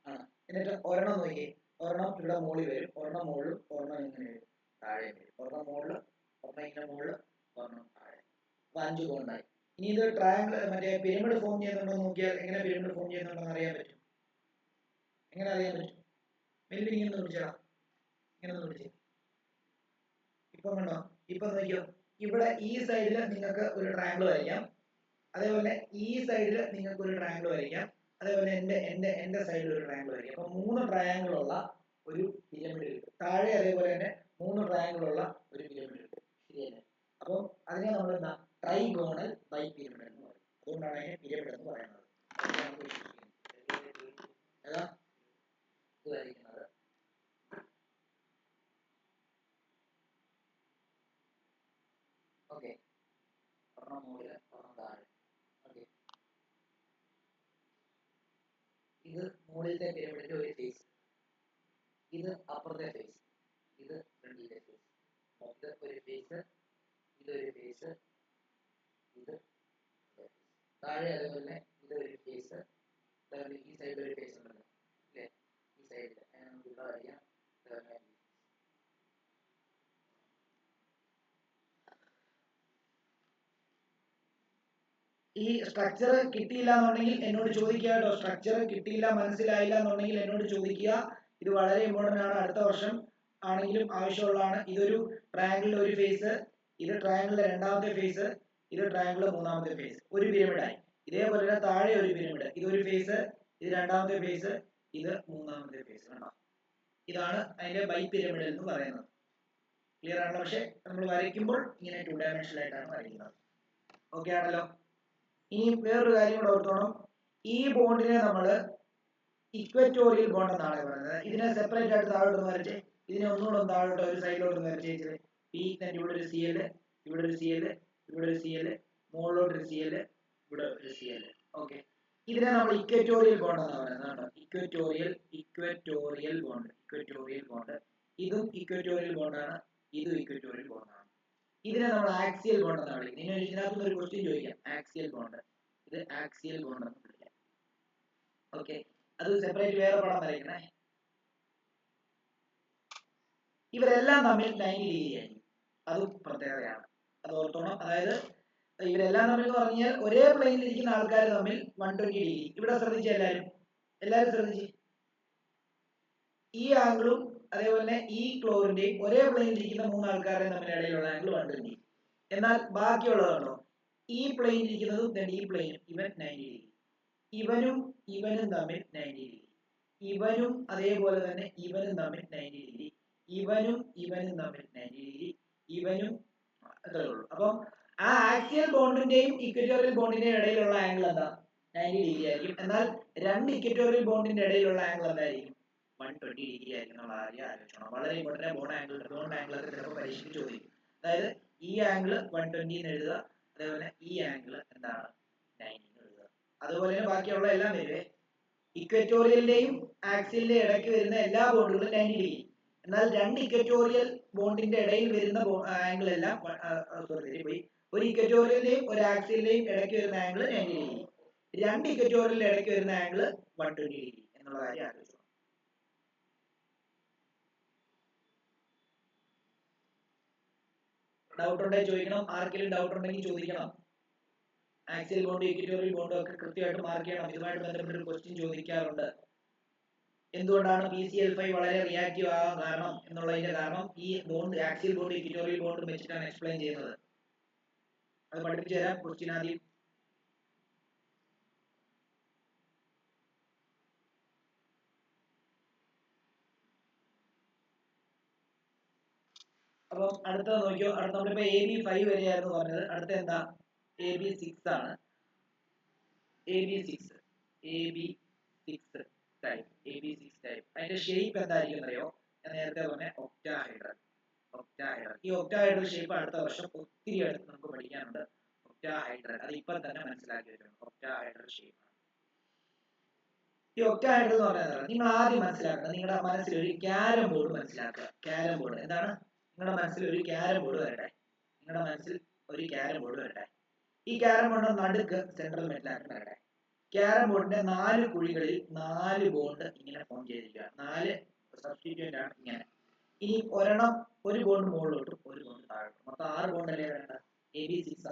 ആണ്. എന്നിട്ട് ഒരെണ്ണം നോക്കി, ഒരെണ്ണം ഇവിടെ മുകളിൽ വരും, ഒരെണ്ണം മുകളിലും, ഒരെണ്ണം ഇങ്ങനെ വരും, താഴെ വരും, ഒരെണ്ണം മുകളിൽ, ഒരെണ്ണം ഇങ്ങനെ മുകളിൽ, ഒരെണ്ണം താഴെ. അപ്പൊ 5 ബോണ്ടായി. ഇനി ഇത് ട്രയാങ്കിൾ മറ്റേ പിരമിഡ് ഫോം ചെയ്യുന്നുണ്ടോ നോക്കിയാൽ എങ്ങനെ പിരമിഡ് ഫോം ചെയ്യുന്നുണ്ടോ അറിയാൻ പറ്റും. എങ്ങനെ അറിയാൻ പറ്റും? മെല്ലി ഇങ്ങനെ പിടിച്ചാ, ഇങ്ങനെ പിടിച്ചേ. ഇപ്പൊ കണ്ടോ, ഇപ്പൊ നോക്കിയോ, ഇവിടെ ഈ സൈഡിൽ നിങ്ങൾക്ക് ഒരു ട്രയാങ്കിൾ വരയ്ക്കാം, അതേപോലെ ഈ സൈഡിൽ നിങ്ങൾക്ക് ഒരു ട്രയാങ്കിൾ വരയ്ക്കാം, അതേപോലെ എന്റെ സൈഡിൽ ഒരു ട്രയാങ്കിൾ വരയ്ക്കാം. അപ്പൊ 3 ട്രയാങ്കിൾ ഉള്ള ഒരു പിരമിഡ് കിട്ടും. താഴെ അതേപോലെ തന്നെ 3 ട്രയാങ്കിൾ ഉള്ള ഒരു പിരമിഡ് കിട്ടും. ശരിയല്ലേ? അപ്പം അതിനെ നമ്മൾ എന്താ, ട്രൈഗോണൽ ബൈ പിരമിഡ് എന്ന് പറയും. അതുകൊണ്ടാണ് അതിനെ പിരമിഡ് എന്ന് പറയുന്നത്. ഏതാ ഇത് വരയ്ക്കുന്നത്? ഓക്കെ, ഒരെണ്ണം മുകളിൽ, ഒരെണ്ണം താഴെ. മുകളിലത്തെ പിരമിഡിന്റെ ഒരു ഫേസ്, ഇത് അപ്പുറത്തെ ഫേസ്, ഇത് ഫ്രണ്ടിലെ ഫേസ്, ഇത് ഒരു ഫേസ്, ഇതൊരു ഫേസ്, ഇത് താഴെ അതേപോലെ ഇതൊരു ഫേസ്, ഈ സൈഡിൽ ഒരു ഫേസ് ഉണ്ടല്ലോ അല്ലേ, ഈ സൈഡിൽ നമുക്ക് ഇവിടെ വരയ്ക്കാം. ഈ സ്ട്രക്ചർ കിട്ടിയില്ല എന്നുണ്ടെങ്കിൽ എന്നോട് ചോദിക്കുക കേട്ടോ. സ്ട്രക്ചർ കിട്ടിയില്ല, മനസ്സിലായില്ല എന്നുണ്ടെങ്കിൽ എന്നോട് ചോദിക്കുക. ഇത് വളരെ ഇമ്പോർട്ടന്റ് ആണ്, അടുത്ത വർഷം ആണെങ്കിലും ആവശ്യമുള്ളതാണ്. ഇതൊരു ട്രയാങ്കിളിന്റെ ഒരു ഫേസ്, ഇത് ട്രയാങ്കിളിന്റെ രണ്ടാമത്തെ ഫേസ്, ഇത് ട്രയാങ്കിൾ മൂന്നാമത്തെ ഫേസ്, ഒരു പിരമിഡായി. ഇതേപോലെ തന്നെ താഴെ ഒരു പിരമിഡ്, ഇതൊരു ഫേസ്, ഇത് രണ്ടാമത്തെ ഫേസ്, ഇത് മൂന്നാമത്തെ ഫേസ്. കണ്ടോ, ഇതാണ് അതിന്റെ ബൈ പിരമിഡ് എന്ന് പറയുന്നത്. ക്ലിയർ ആണല്ലോ? പക്ഷെ നമ്മൾ വരയ്ക്കുമ്പോൾ ഇങ്ങനെ 2 ഡയമെൻഷനൽ ആയിട്ടാണ് വരയ്ക്കുന്നത്. ഓക്കെ ആണല്ലോ? ഇനി വേറൊരു കാര്യം കൂടെ ഓർത്തോണം, ഈ ബോണ്ടിനെ നമ്മൾ ഇക്വറ്റോറിയൽ ബോണ്ട് എന്നാണ് പറയുന്നത്. ഇതിനെ സെപ്പറേറ്റ് ആയിട്ട് താഴോട്ട് വരച്ച്, ഇതിനെ ഒന്നുകൂടെ താഴോട്ട് ഒരു സൈഡിലോട്ട് വരച്ച്, പി തന്നെ ഇവിടെ ഒരു CL, ഇവിടെ ഒരു CL, ഇവിടെ ഒരു CL, മുകളിലോട്ട് ഒരു CL, ഇവിടെ ഒരു CL. ഓക്കെ, ഇതിനെ നമ്മൾ ഇക്വറ്റോറിയൽ ബോണ്ട് എന്നാണ് പറയുന്നത്. Equatorial bond. ഇതും ഇക്വറ്റോറിയൽ ബോണ്ടാണ്, ഇതും ഇക്വറ്റോറിയൽ ബോണ്ടാണ്. ഇതിനെ നമ്മൾ ആക്സിയൽ ബോണ്ട് എന്നാണ് വിളിക്കുന്നത്. ഇതിനകത്ത് ഒരു ക്വസ്റ്റ്യൻ ചോദിക്കാം, ആക്സിയൽ ബോണ്ട്, ഇത് ആക്സിയൽ ബോണ്ട് എന്ന് വിളിക്കാം. ഓക്കെ, അത് സെപ്പറേറ്റ് വേറെ പടം വരയ്ക്കണേ. ഇവരെല്ലാം തമ്മിൽ 90 ഡിഗ്രി ആയിരിക്കും, അതും പ്രത്യേകതയാണ്, അത് ഓർത്തോണം. അതായത് ഇവരെല്ലാം തമ്മിൽ എന്ന് പറഞ്ഞാൽ ഒരേ പ്ലെയിനിൽ ഇരിക്കുന്ന ആൾക്കാർ തമ്മിൽ 120 ഡിഗ്രി. ഇവിടെ ശ്രദ്ധിച്ച എല്ലാവരും ശ്രദ്ധിച്ച്, ഈ ആംഗിളും അതേപോലെ ഈ ക്ലോറിന്റെയും ഒരേ പ്ലെയിനിൽ ഇരിക്കുന്ന 3 ആൾക്കാരെ തമ്മിൽ ഇടയിലുള്ള ആംഗിൾ 120. എന്നാൽ ബാക്കിയുള്ളതാണോ, ഈ പ്ലെയിനിൽ ഇരിക്കുന്നതും ഈ പ്ലെയിനും ഇവൻ 90 ഡിഗ്രി, ഇവനും തമ്മിൽ 90 ഡിഗ്രി, ഇവനും അതേപോലെ തന്നെ ഇവനും തമ്മിൽ 90 ഡിഗ്രി, ഇവനും തമ്മിൽ 90 ഡിഗ്രി, ഇവനും അത്രേ ഉള്ളൂ. അപ്പം ആ ആക്സിയൽ ബോണ്ടിന്റെയും ഇക്വറ്റോറിയൽ ബോണ്ടിന്റെയും ഇടയിലുള്ള ആംഗിൾ എന്താ, 90 ഡിഗ്രി ആയിരിക്കും. എന്നാൽ രണ്ട് ഇക്വറ്റോറിയൽ ബോണ്ടിന്റെ ഇടയിലുള്ള ആംഗിൾ എന്തായിരിക്കും, 120 ഡിഗ്രി ആയിരിക്കും എന്നുള്ള കാര്യം ആലോചിക്കണം. വളരെ ഇമ്പോർട്ടന്റ്. ബോണ്ട് ആംഗിൾ ഒക്കെ ചിലപ്പോൾ പരീക്ഷയ്ക്ക് ചോദിക്കും. അതായത് ഈ ആംഗിൾ 120 എന്ന് എഴുതുക, അതേപോലെ ഈ ആംഗിൾ എന്താണ് 90 എന്ന് എഴുതുക. അതുപോലെ തന്നെ ബാക്കിയുള്ള എല്ലാം വരുവേ. ഇക്വറ്റോറിയലിന്റെയും ആക്സിയലിന്റെയും ഇടയ്ക്ക് വരുന്ന എല്ലാ ബോണ്ടുകളും 90 ഡിഗ്രി. എന്നാൽ രണ്ട് ഇക്വറ്റോറിയൽ ബോണ്ടിന്റെ ഇടയിൽ വരുന്ന ആംഗിൾ എല്ലാം ഒരു ഇക്വറ്റോറിയലിന്റെയും ഒരു ആക്സിയലിന്റെയും ഇടയ്ക്ക് വരുന്ന ആംഗിൾ 90 ഡിഗ്രി, രണ്ട് ഇക്വറ്റോറിയലിന്റെ ഇടയ്ക്ക് വരുന്ന ആംഗിൾ 120 ഡിഗ്രി എന്നുള്ള കാര്യം ആലോചിച്ചു. ഡൗട്ട് ഉണ്ടെങ്കിൽ ചോദിക്കണം, ആർക്കെങ്കിലും ഡൗട്ട് ഉണ്ടെങ്കിൽ ചോദിക്കണം. ആക്സിയൽ ബോണ്ട് ഇക്വറ്റോറിയൽ ബോണ്ടും ഒക്കെ കൃത്യമായിട്ട് മാർക്ക് ചെയ്യണം. ഇതുമായിട്ട് ബന്ധപ്പെട്ട ഒരു ക്വസ്റ്റ്യൻ ചോദിക്കാറുണ്ട്. എന്തുകൊണ്ടാണ് PCl5 വളരെ റിയാക്റ്റീവ് ആകാൻ കാരണം എന്നുള്ളതിന്റെ കാരണം ഈ ബോണ്ട്, ആക്സിയൽ ബോണ്ട് ഇക്വറ്റോറിയൽ ബോണ്ടും വെച്ചിട്ടാണ് എക്സ്പ്ലെയിൻ ചെയ്യുന്നത്. അത് പഠിപ്പിച്ചു തരാം. ക്വസ്റ്റ്യൻ ആദ്യം. അപ്പം അടുത്തത് നോക്കിയോ, അടുത്ത നമ്മളിപ്പോ AB5 വരെയായിരുന്നു പറഞ്ഞത്. അടുത്ത എന്താ, AB6 ആണ്. AB6 type. AB6 ടൈപ്പ് അതിന്റെ ഷേപ്പ് എന്തായിരിക്കും അറിയോ, ഞാൻ നേരത്തെ പറഞ്ഞ ഒക്ടാഹൈഡ്രൽ. ഈ ഒക്ടാഹൈഡ്രൽ ഷേപ്പ് അടുത്ത വർഷം ഒത്തിരി അടുത്ത് നമുക്ക് പഠിക്കാനുണ്ട്. ഒക്ടാഹൈഡ്രൽ, അത് ഇപ്പം തന്നെ മനസ്സിലാക്കി വെക്കണം. Octahedral shape. ഈ ഒക്ടാഹൈഡ്രൽ എന്ന് പറയുന്നത് നിങ്ങൾ ആദ്യം മനസ്സിലാക്കണം, നിങ്ങളുടെ മനസ്സിൽ ഒരു ക്യാരം ബോർഡ് മനസ്സിലാക്കുക. ക്യാരം ബോർഡ് എന്താണ്, നിങ്ങളുടെ മനസ്സിൽ ഒരു ക്യാരം ബോർഡ് വരട്ടെ. ഈ ക്യാരം ബോർഡിന്റെ നടുക്ക് സെൻട്രൽ മെറ്റലായിട്ട് വരട്ടെ. ക്യാരം ബോർഡിന്റെ 4 കുഴികളിൽ 4 ബോണ്ട് ഇങ്ങനെ ഫോം ചെയ്തിരിക്കുക. 4 സബ്സ്റ്റിറ്റ്യൂന്റ് ആണ് ഇങ്ങനെ. ഇനി ഒരെണ്ണം, ഒരു ബോണ്ട് മുകളിലോട്ടും ഒരു ബോണ്ട് താഴോട്ടും, മൊത്തം 6 ബോണ്ട് അല്ലേ വേണ്ട, AB6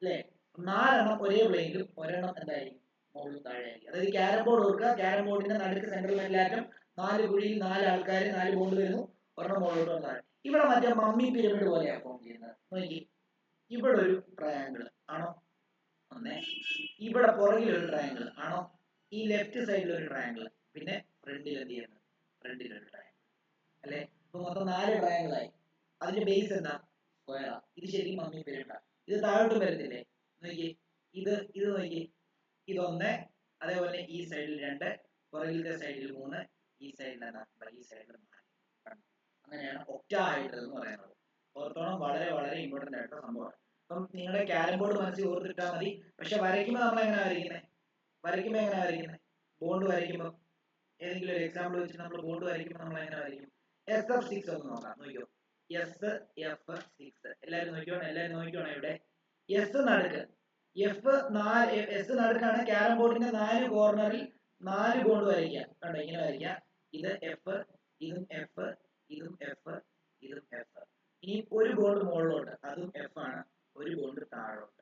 അല്ലേ. 4 എണ്ണം ഒരേ പ്ലെയിനിലും ഒരെണ്ണം എന്തായിരിക്കും മുകളിലും താഴെ ആയിരിക്കും. അതായത് ക്യാരം ബോർഡ് ഓർക്കുക, ക്യാരം ബോർഡിന്റെ നടുക്ക് സെൻട്രൽ മെറ്റലാറ്റം, 4 കുഴിയിൽ 4 ആൾക്കാർ, 4 ബോണ്ട് വരുന്നു, ഒരെണ്ണം മുകളിലോട്ടും താഴെ. ഇവിടെ മറ്റേ മമ്മി പിരമിഡ് പോലെയാണ് ഫോം ചെയ്യുന്നത്. നോക്കി, ഇവിടെ ഒരു ട്രയാങ്കിൾ ആണോ, ഒന്നേ. ഇവിടെ പുറകിൽ ഒരു ട്രയാങ്കിൾ ആണോ, ഈ ലെഫ്റ്റ് സൈഡിൽ ഒരു ട്രയാങ്കിൾ, പിന്നെ ഫ്രണ്ടിൽ എന്ത് ചെയ്യുന്നത്, ഫ്രണ്ടിൽ ഒരു ട്രയാങ്കിൾ അല്ലെ. ഇപ്പൊ മൊത്തം 4 ട്രയാങ്കിൾ ആയി. അതിന്റെ ബേസ് എന്താ, സ്ക്വയറാ. ഇത് ശരിക്കും മമ്മി പിരമിഡാ. ഇത് താഴോട്ട് വരത്തില്ലേ, നോക്കി, ഇത് നോക്കി, ഇതൊന്ന്, അതേപോലെ ഈ സൈഡിൽ 2, പുറകിലത്തെ സൈഡിൽ 3, ഈ സൈഡിൽ എന്താ, ഈ സൈഡിൽ 4. അങ്ങനെയാണ് ഒക്ടാഹൈഡ്രൽ എന്ന് പറയുന്നത്. ഓർത്തോണം, വളരെ വളരെ ഇമ്പോർട്ടന്റ് ആയിട്ടുള്ള സംഭവമാണ്. അപ്പം നിങ്ങളുടെ ക്യാരം ബോർഡ് മനസ്സിൽ ഓർത്തിട്ടാൽ മതി. പക്ഷെ വരയ്ക്കുമ്പോൾ നമ്മൾ എങ്ങനെയാ വരയ്ക്കുന്നത്, ബോണ്ട് വരയ്ക്കുമ്പോൾ ഏതെങ്കിലും ഒരു എക്സാമ്പിൾ വെച്ച് നമ്മൾ ബോണ്ട് വരയ്ക്കുമ്പോൾ നമ്മൾ എങ്ങനെ വരയ്ക്കും? SF6 ഒന്ന് നോക്കാം, നോക്കിയോ. SF6 എല്ലാവരും നോക്കിക്കോണം ഇവിടെ. എസ് നടുക്ക്, എസ് നടുക്കാണ്. ക്യാരം ബോർഡിന്റെ 4 കോർണറിൽ 4 ബോണ്ട് വരയ്ക്കുക. കണ്ടോ, ഇങ്ങനെ വരയ്ക്കുക. ഇത് എഫ്, ഇതും എഫ്, ഇതും എഫ്, ഇതും എഫ്. ഇനി ഒരു ബോണ്ട് മുകളിലോട്ട്, അതും എഫ് ആണ്. ഒരു ബോണ്ട് താഴോട്ട്.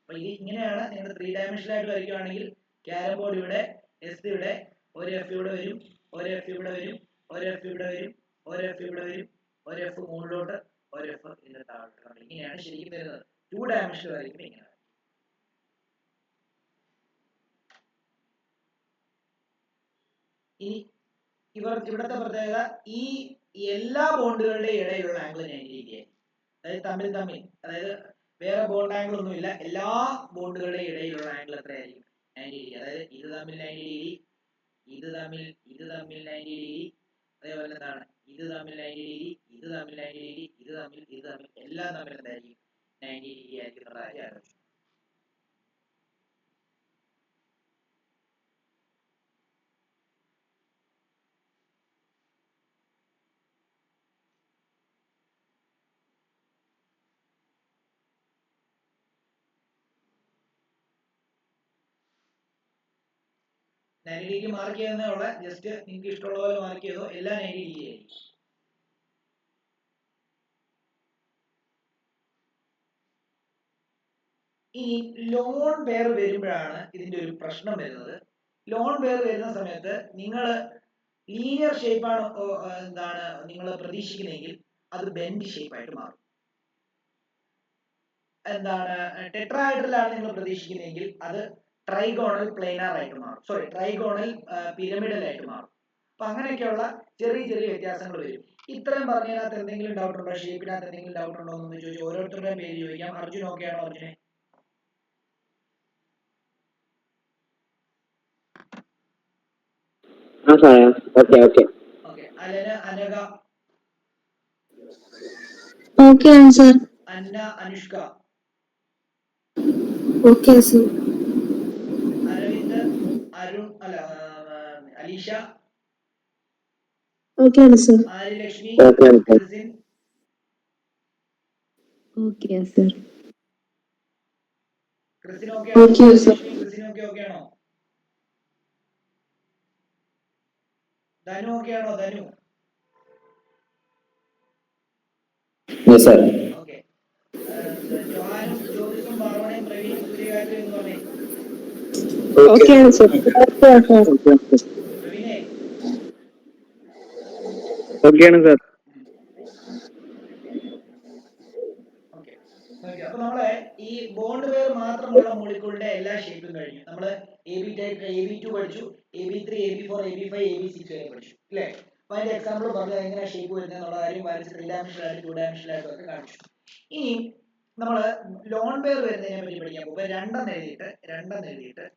അപ്പൊ ഇത് ഇങ്ങനെയാണ് നിങ്ങൾ 3 ഡയമെൻഷനൽ ആയിട്ട് വരയ്ക്കുകയാണെങ്കിൽ ക്യാരം ബോർഡ് ഇവിടെ, എസ് ഇവിടെ, ഒരു എഫ് ഇവിടെ വരും, ഒരു എഫ് ഇവിടെ വരും, ഒരു എഫ് ഇവിടെ വരും, ഒരു എഫ് ഇവിടെ വരും, ഒരു എഫ് മുകളിലോട്ട്, ഒരു എഫ് ഇതിന്റെ താഴോട്ട്. ഇങ്ങനെയാണ് ശരിക്കും വരുന്നത്. 2 ഡയമെൻഷനൽ വരയ്ക്കുമ്പോൾ ഇങ്ങനെ. ഇനി ഇവിടുത്തെ പ്രത്യേകത, ഈ എല്ലാ ബോണ്ടുകളുടെ ഇടയിലുള്ള ആംഗിൾ 90 ഡിഗ്രി ആയിരിക്കും. അതായത് തമ്മിൽ അതായത് വേറെ ബോണ്ട് ആംഗിൾ ഒന്നുമില്ല, എല്ലാ ബോണ്ടുകളുടെ ഇടയിലുള്ള ആംഗിൾ എത്രയായിരിക്കും? 90 ഡിഗ്രി. അതായത് ഇത് തമ്മിൽ 90 ഡിഗ്രി, ഇത് തമ്മിൽ 90 ഡിഗ്രി, അതേപോലെ എന്താണ്, ഇത് തമ്മിൽ 90 ഡിഗ്രി, ഇത് തമ്മിൽ 90 ഡിഗ്രി, ഇത് തമ്മിൽ എല്ലാം തമ്മിൽ എന്തായിരിക്കും? 90 ഡിഗ്രി ആയിരിക്കും എന്നുള്ള കാര്യം ആലോചിച്ചു. ഡിഗ്രി മാർക്ക് ചെയ്യുന്നേ ഉള്ള, ജസ്റ്റ് നിങ്ങൾക്ക് ഇഷ്ടമുള്ള പോലെ മാർക്ക് ചെയ്തോ, എല്ലാം 90 ഡിഗ്രി ആയിരിക്കും. ഇനി ലോൺ പെയർ വരുമ്പോഴാണ് ഇതിന്റെ ഒരു പ്രശ്നം വരുന്നത്. ലോൺ പെയർ വരുന്ന സമയത്ത് നിങ്ങൾ ലീനിയർ ഷേപ്പാണ് എന്താണ് നിങ്ങൾ പ്രതീക്ഷിക്കുന്നതെങ്കിൽ അത് ബെൻഡ് ഷേപ്പായിട്ട് മാറും. എന്താണ് ടെട്രാഹൈഡ്രലാണ് നിങ്ങൾ പ്രതീക്ഷിക്കുന്നതെങ്കിൽ അത് ട്രൈഗോണൽ പ്ലെയിനർ ആയിട്ട് മാറും, ട്രൈഗോണൽ പിരമിഡൽ ആയിട്ട് മാറും. അപ്പൊ അങ്ങനെയൊക്കെയുള്ള ചെറിയ ചെറിയ വ്യത്യാസങ്ങൾ വരും. ഇത്രയും പറഞ്ഞതിനകത്ത് എന്തെങ്കിലും ഡൗട്ട് ഉണ്ടോ? ഷേപ്പിനകത്ത് എന്തെങ്കിലും ഡൗട്ട് ഉണ്ടോ എന്ന് ചോദിച്ചു ഓരോരുത്തരുടെയും പേര് ചോദിക്കാം. അർജുൻ ഓക്കെ ആണോ? അർജുനെ Alana, Anagha okay sir. Anna, Anushka okay sir. Aravind, Arun, Aleesha okay sir. Aryalakshmi, Chrisin okay sir. Chrisin okay ആണോ? ക്രിസിൻ ഓക്കെ ആണോ? ധനു ഓക്കെ ആണോ? ധനു ഓക്കെ. ജോഹാനും ജ്യോതിസും പാർവണയും പ്രവീണും സൂര്യകാറ്റും എന്ന് പറഞ്ഞേ. പ്രവീണേ ഓക്കെയാണ് സാർ. ഓക്കെ. അപ്പൊ നമ്മളെ ഈ ബോണ്ട് പെയർ മാത്രമുള്ള മോളിക്യൂളിന്റെ എല്ലാ ഷേപ്പും കഴിഞ്ഞു. നമ്മള് AB2 പഠിച്ചു, AB3, AB4, AB5, AB6 വരെ പഠിച്ചു അല്ലേ? അപ്പൊ അതിന്റെ എക്സാമ്പിൾ പറഞ്ഞു എങ്ങനെ ഷേപ്പ് വരുന്നത് എന്നുള്ള കാര്യം വരച്ച് 3 ഡയമെൻഷനൽ ആയിട്ട് 2 ഡയമെൻഷനൽ ആയിട്ടും ഒക്കെ കാണിച്ചു. ഇനി നമ്മള് ലോൺ പെയർ വരുന്നതിനെ പറ്റി പഠിക്കാൻ പോകുമ്പോൾ രണ്ടെന്ന് എഴുതിയിട്ട്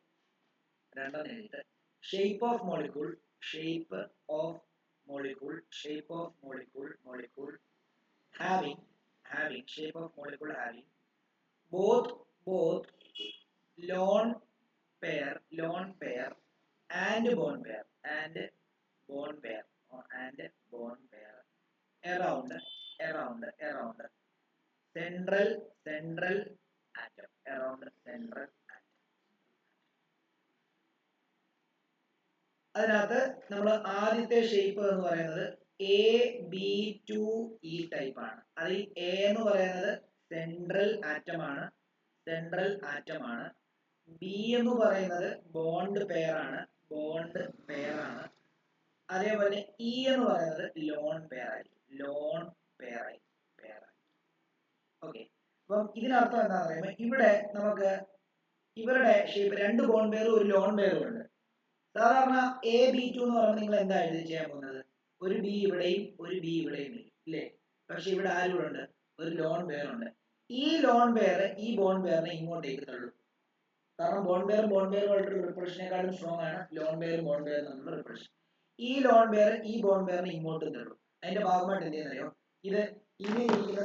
shape of molecule having shape of molecule having both lone pair and bond pair around central atom, അതിനകത്ത് നമ്മൾ ആദ്യത്തെ ഷേപ്പ് എന്ന് പറയുന്നത് AB2E ടൈപ്പ് ആണ്. അതിൽ A എന്ന് പറയുന്നത് സെൻട്രൽ ആറ്റം ആണ്. B എന്ന് പറയുന്നത് ബോണ്ട് പെയർ ആണ്. അതേപോലെ E എന്ന് പറയുന്നത് ലോൺ പെയർ ആയി. ഓക്കെ. അപ്പം ഇതിനർത്ഥം എന്താണെന്ന് പറയുമ്പോൾ ഇവിടെ നമുക്ക് ഇവരുടെ ഷേപ്പ് 2 ബോണ്ട് പെയറും ഒരു ലോൺ പെയറും ഉണ്ട്. സാധാരണ AB2 എന്ന് പറയുമ്പോൾ നിങ്ങൾ എന്താ എഴുതി ചെയ്യാൻ പോകുന്നത്? ഒരു B ഇവിടെയും ഒരു B ഇവിടെയും വരും ഇല്ലേ? പക്ഷെ ഇവിടെ ആരുണ്ട്? ഒരു ലോൺ പെയർ ഉണ്ട്. ഈ ലോൺ പെയർ ഈ ബോണ്ട് പെയറിനെ ഇങ്ങോട്ടേക്ക് തള്ളും. കാരണം ബോണ്ട് പെയറുമായിട്ടുള്ള റിപ്പൾഷനേക്കാളും സ്ട്രോങ് ആണ് ലോൺ പെയറും ബോണ്ട് പെയറും തമ്മിലുള്ള റിപ്പൾഷൻ. ഈ ലോൺ പെയർ ഈ ബോണ്ട് പെയറിനെ ഇങ്ങോട്ടും തള്ളും. അതിന്റെ ഭാഗമായിട്ട് എന്ത് ചെയ്യുന്നറിയോ? ഇത് ഇങ്ങനെ ഇരിക്കുന്ന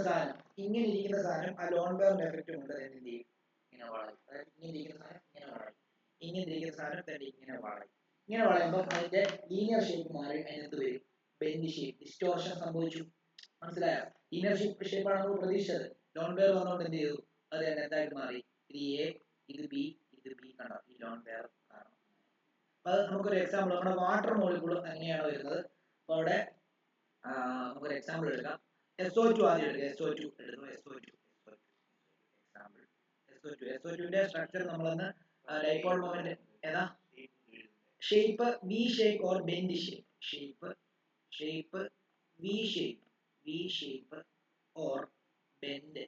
സാധനം ആ ലോൺ പെയറിന്റെ എഫക്റ്റ് കൊണ്ട് എന്ത് ചെയ്യും? ഇങ്ങനെ വളയും. അതായത് ഇങ്ങനെ ഇരിക്കുന്ന സാധനം ഇങ്ങനെ വളയും, ഇങ്ങനെ ഇരിക്കുന്ന സാധനം തന്നെ ഇങ്ങനെ വളയും. ഇങ്ങനെ വളയുമ്പോൾ അതിന്റെ ലീനിയർ ഷേപ്പ് മാറി അതിനകത്ത് വരും ബെൻഡ് ഷേപ്പ്, ഡിസ്റ്റോർഷൻ സംഭവിച്ചു. മനസ്സിലായോ? ലീനിയർ ഷേപ്പ് ആണ് നമ്മൾ പ്രതീക്ഷിച്ചത്. ലോൺ പെയർ വന്നുകൊണ്ട് എന്ത് ചെയ്തു? അത് എന്തായിട്ട് മാറി? ഇത് എ, ഇത് ബി, ഇത് ബി. കണ്ടോ ഈ ലോൺ പെയർ കാരണം. അപ്പൊ അത് നമുക്കൊരു എക്സാമ്പിൾ, നമ്മുടെ വാട്ടർ മോളിക്യൂൾ അങ്ങനെയാണ് വരുന്നത്. അപ്പൊ അവിടെ നമുക്കൊരു എക്സാമ്പിൾ എടുക്കാം. SO2 ആദ്യം എടുക്കുക. SO2 എടുക്കുന്നു. SO2 എക്സാമ്പിൾ SO2 ന്റെ സ്ട്രക്ചർ നമ്മളൊന്ന് ഡൈപോൾ മൊമെന്റ് ഏതാ? Shape V shape or bent shape. Shape V shape or bent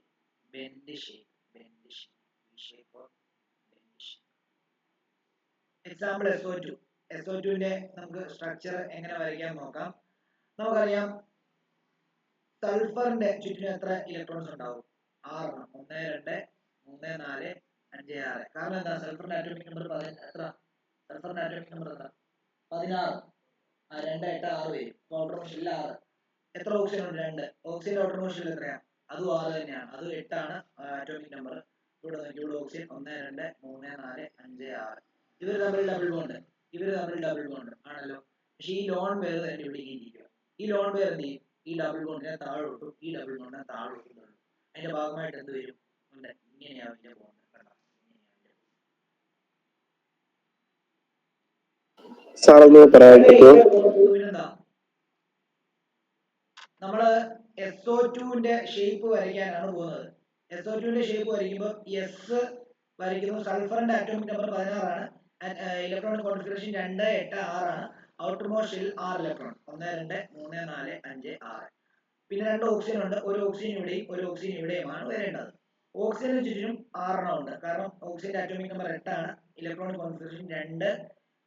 shape. V shape or bent shape. Example SO2 ന്റെ നമുക്ക് സ്ട്രക്ചർ എങ്ങനെ വരയ്ക്കാൻ നോക്കാം. നമുക്കറിയാം സൾഫറിന്റെ ചുറ്റിനും എത്ര ഇലക്ട്രോൺസ് ഉണ്ടാവും? 6 എണ്ണം. 1 2 3 4 5 6. കാരണം എന്താ? സൾഫറിന്റെ ആറ്റോമിക് നമ്പർ എത്ര? സൾഫറിന്റെ ആറ്റോമിക് നമ്പർ എത്ര? 16. 2 8 6 വരും. ഔട്ടർ മോസ്റ്റിൽ 6. എത്ര ഓക്സിജൻ ഉണ്ട്? 2. ഓക്സിജന്റെ ഔട്ടർ മോസ്റ്റിൽ എത്രയാ? അതും 6 തന്നെയാണ്. അത് 8 ആണ് ആറ്റോമിക് നമ്പർ. ഇവിടെ ഓക്സിജൻ 1 2 3 4 5 6. ഇവർ തമ്മിൽ ഡബിൾ ബോണ്ട് ആണല്ലോ. പക്ഷെ ഈ ലോൺ പെയർ തന്നെ ഇവിടെ ഇരിക്കുക. ഈ ലോൺ പെയർ എന്ത് ചെയ്യും? ഈ ഡബിൾ ബോണ്ടിനെ താഴോട്ടും ഈ ഡബിൾ ബോണ്ടിനെ താഴോട്ടും തള്ളും. അതിന്റെ ഭാഗമായിട്ട് എന്ത് വരും? ഇങ്ങനെയാവും ഇതിന്റെ ബോണ്ട്. പിന്നെന്താ, നമ്മള് SO2 ന്റെ ഷേപ്പ് വരയ്ക്കാനാണ് പോകുന്നത്. SO2 ന്റെ ഷേപ്പ് വരയ്ക്കുമ്പോൾ S വരയ്ക്കുന്നു. സൾഫറിന്റെ ആറ്റോമിക് നമ്പർ 16 ആണ്. ഇലക്ട്രോണിക് കോൺഫിഗറേഷൻ 2 8 6 ആണ്. Outer most shell 6 electron. 1 2 3 4 5 6. പിന്നെ 2 ഓക്സിജൻ ഉണ്ട്. ഒരു ഓക്സിജൻ ഇവിടെയും ഒരു ഓക്സിജൻ ഇവിടെയുമാണ് വരേണ്ടത്. ഓക്സിജന് ചുറ്റിനും 6 എണ്ണം ഉണ്ട്. കാരണം ഓക്സിജന്റെ ആറ്റോമിക് നമ്പർ 8 ആണ്. ഇലക്ട്രോണിക് കോൺഫിഗറേഷൻ 2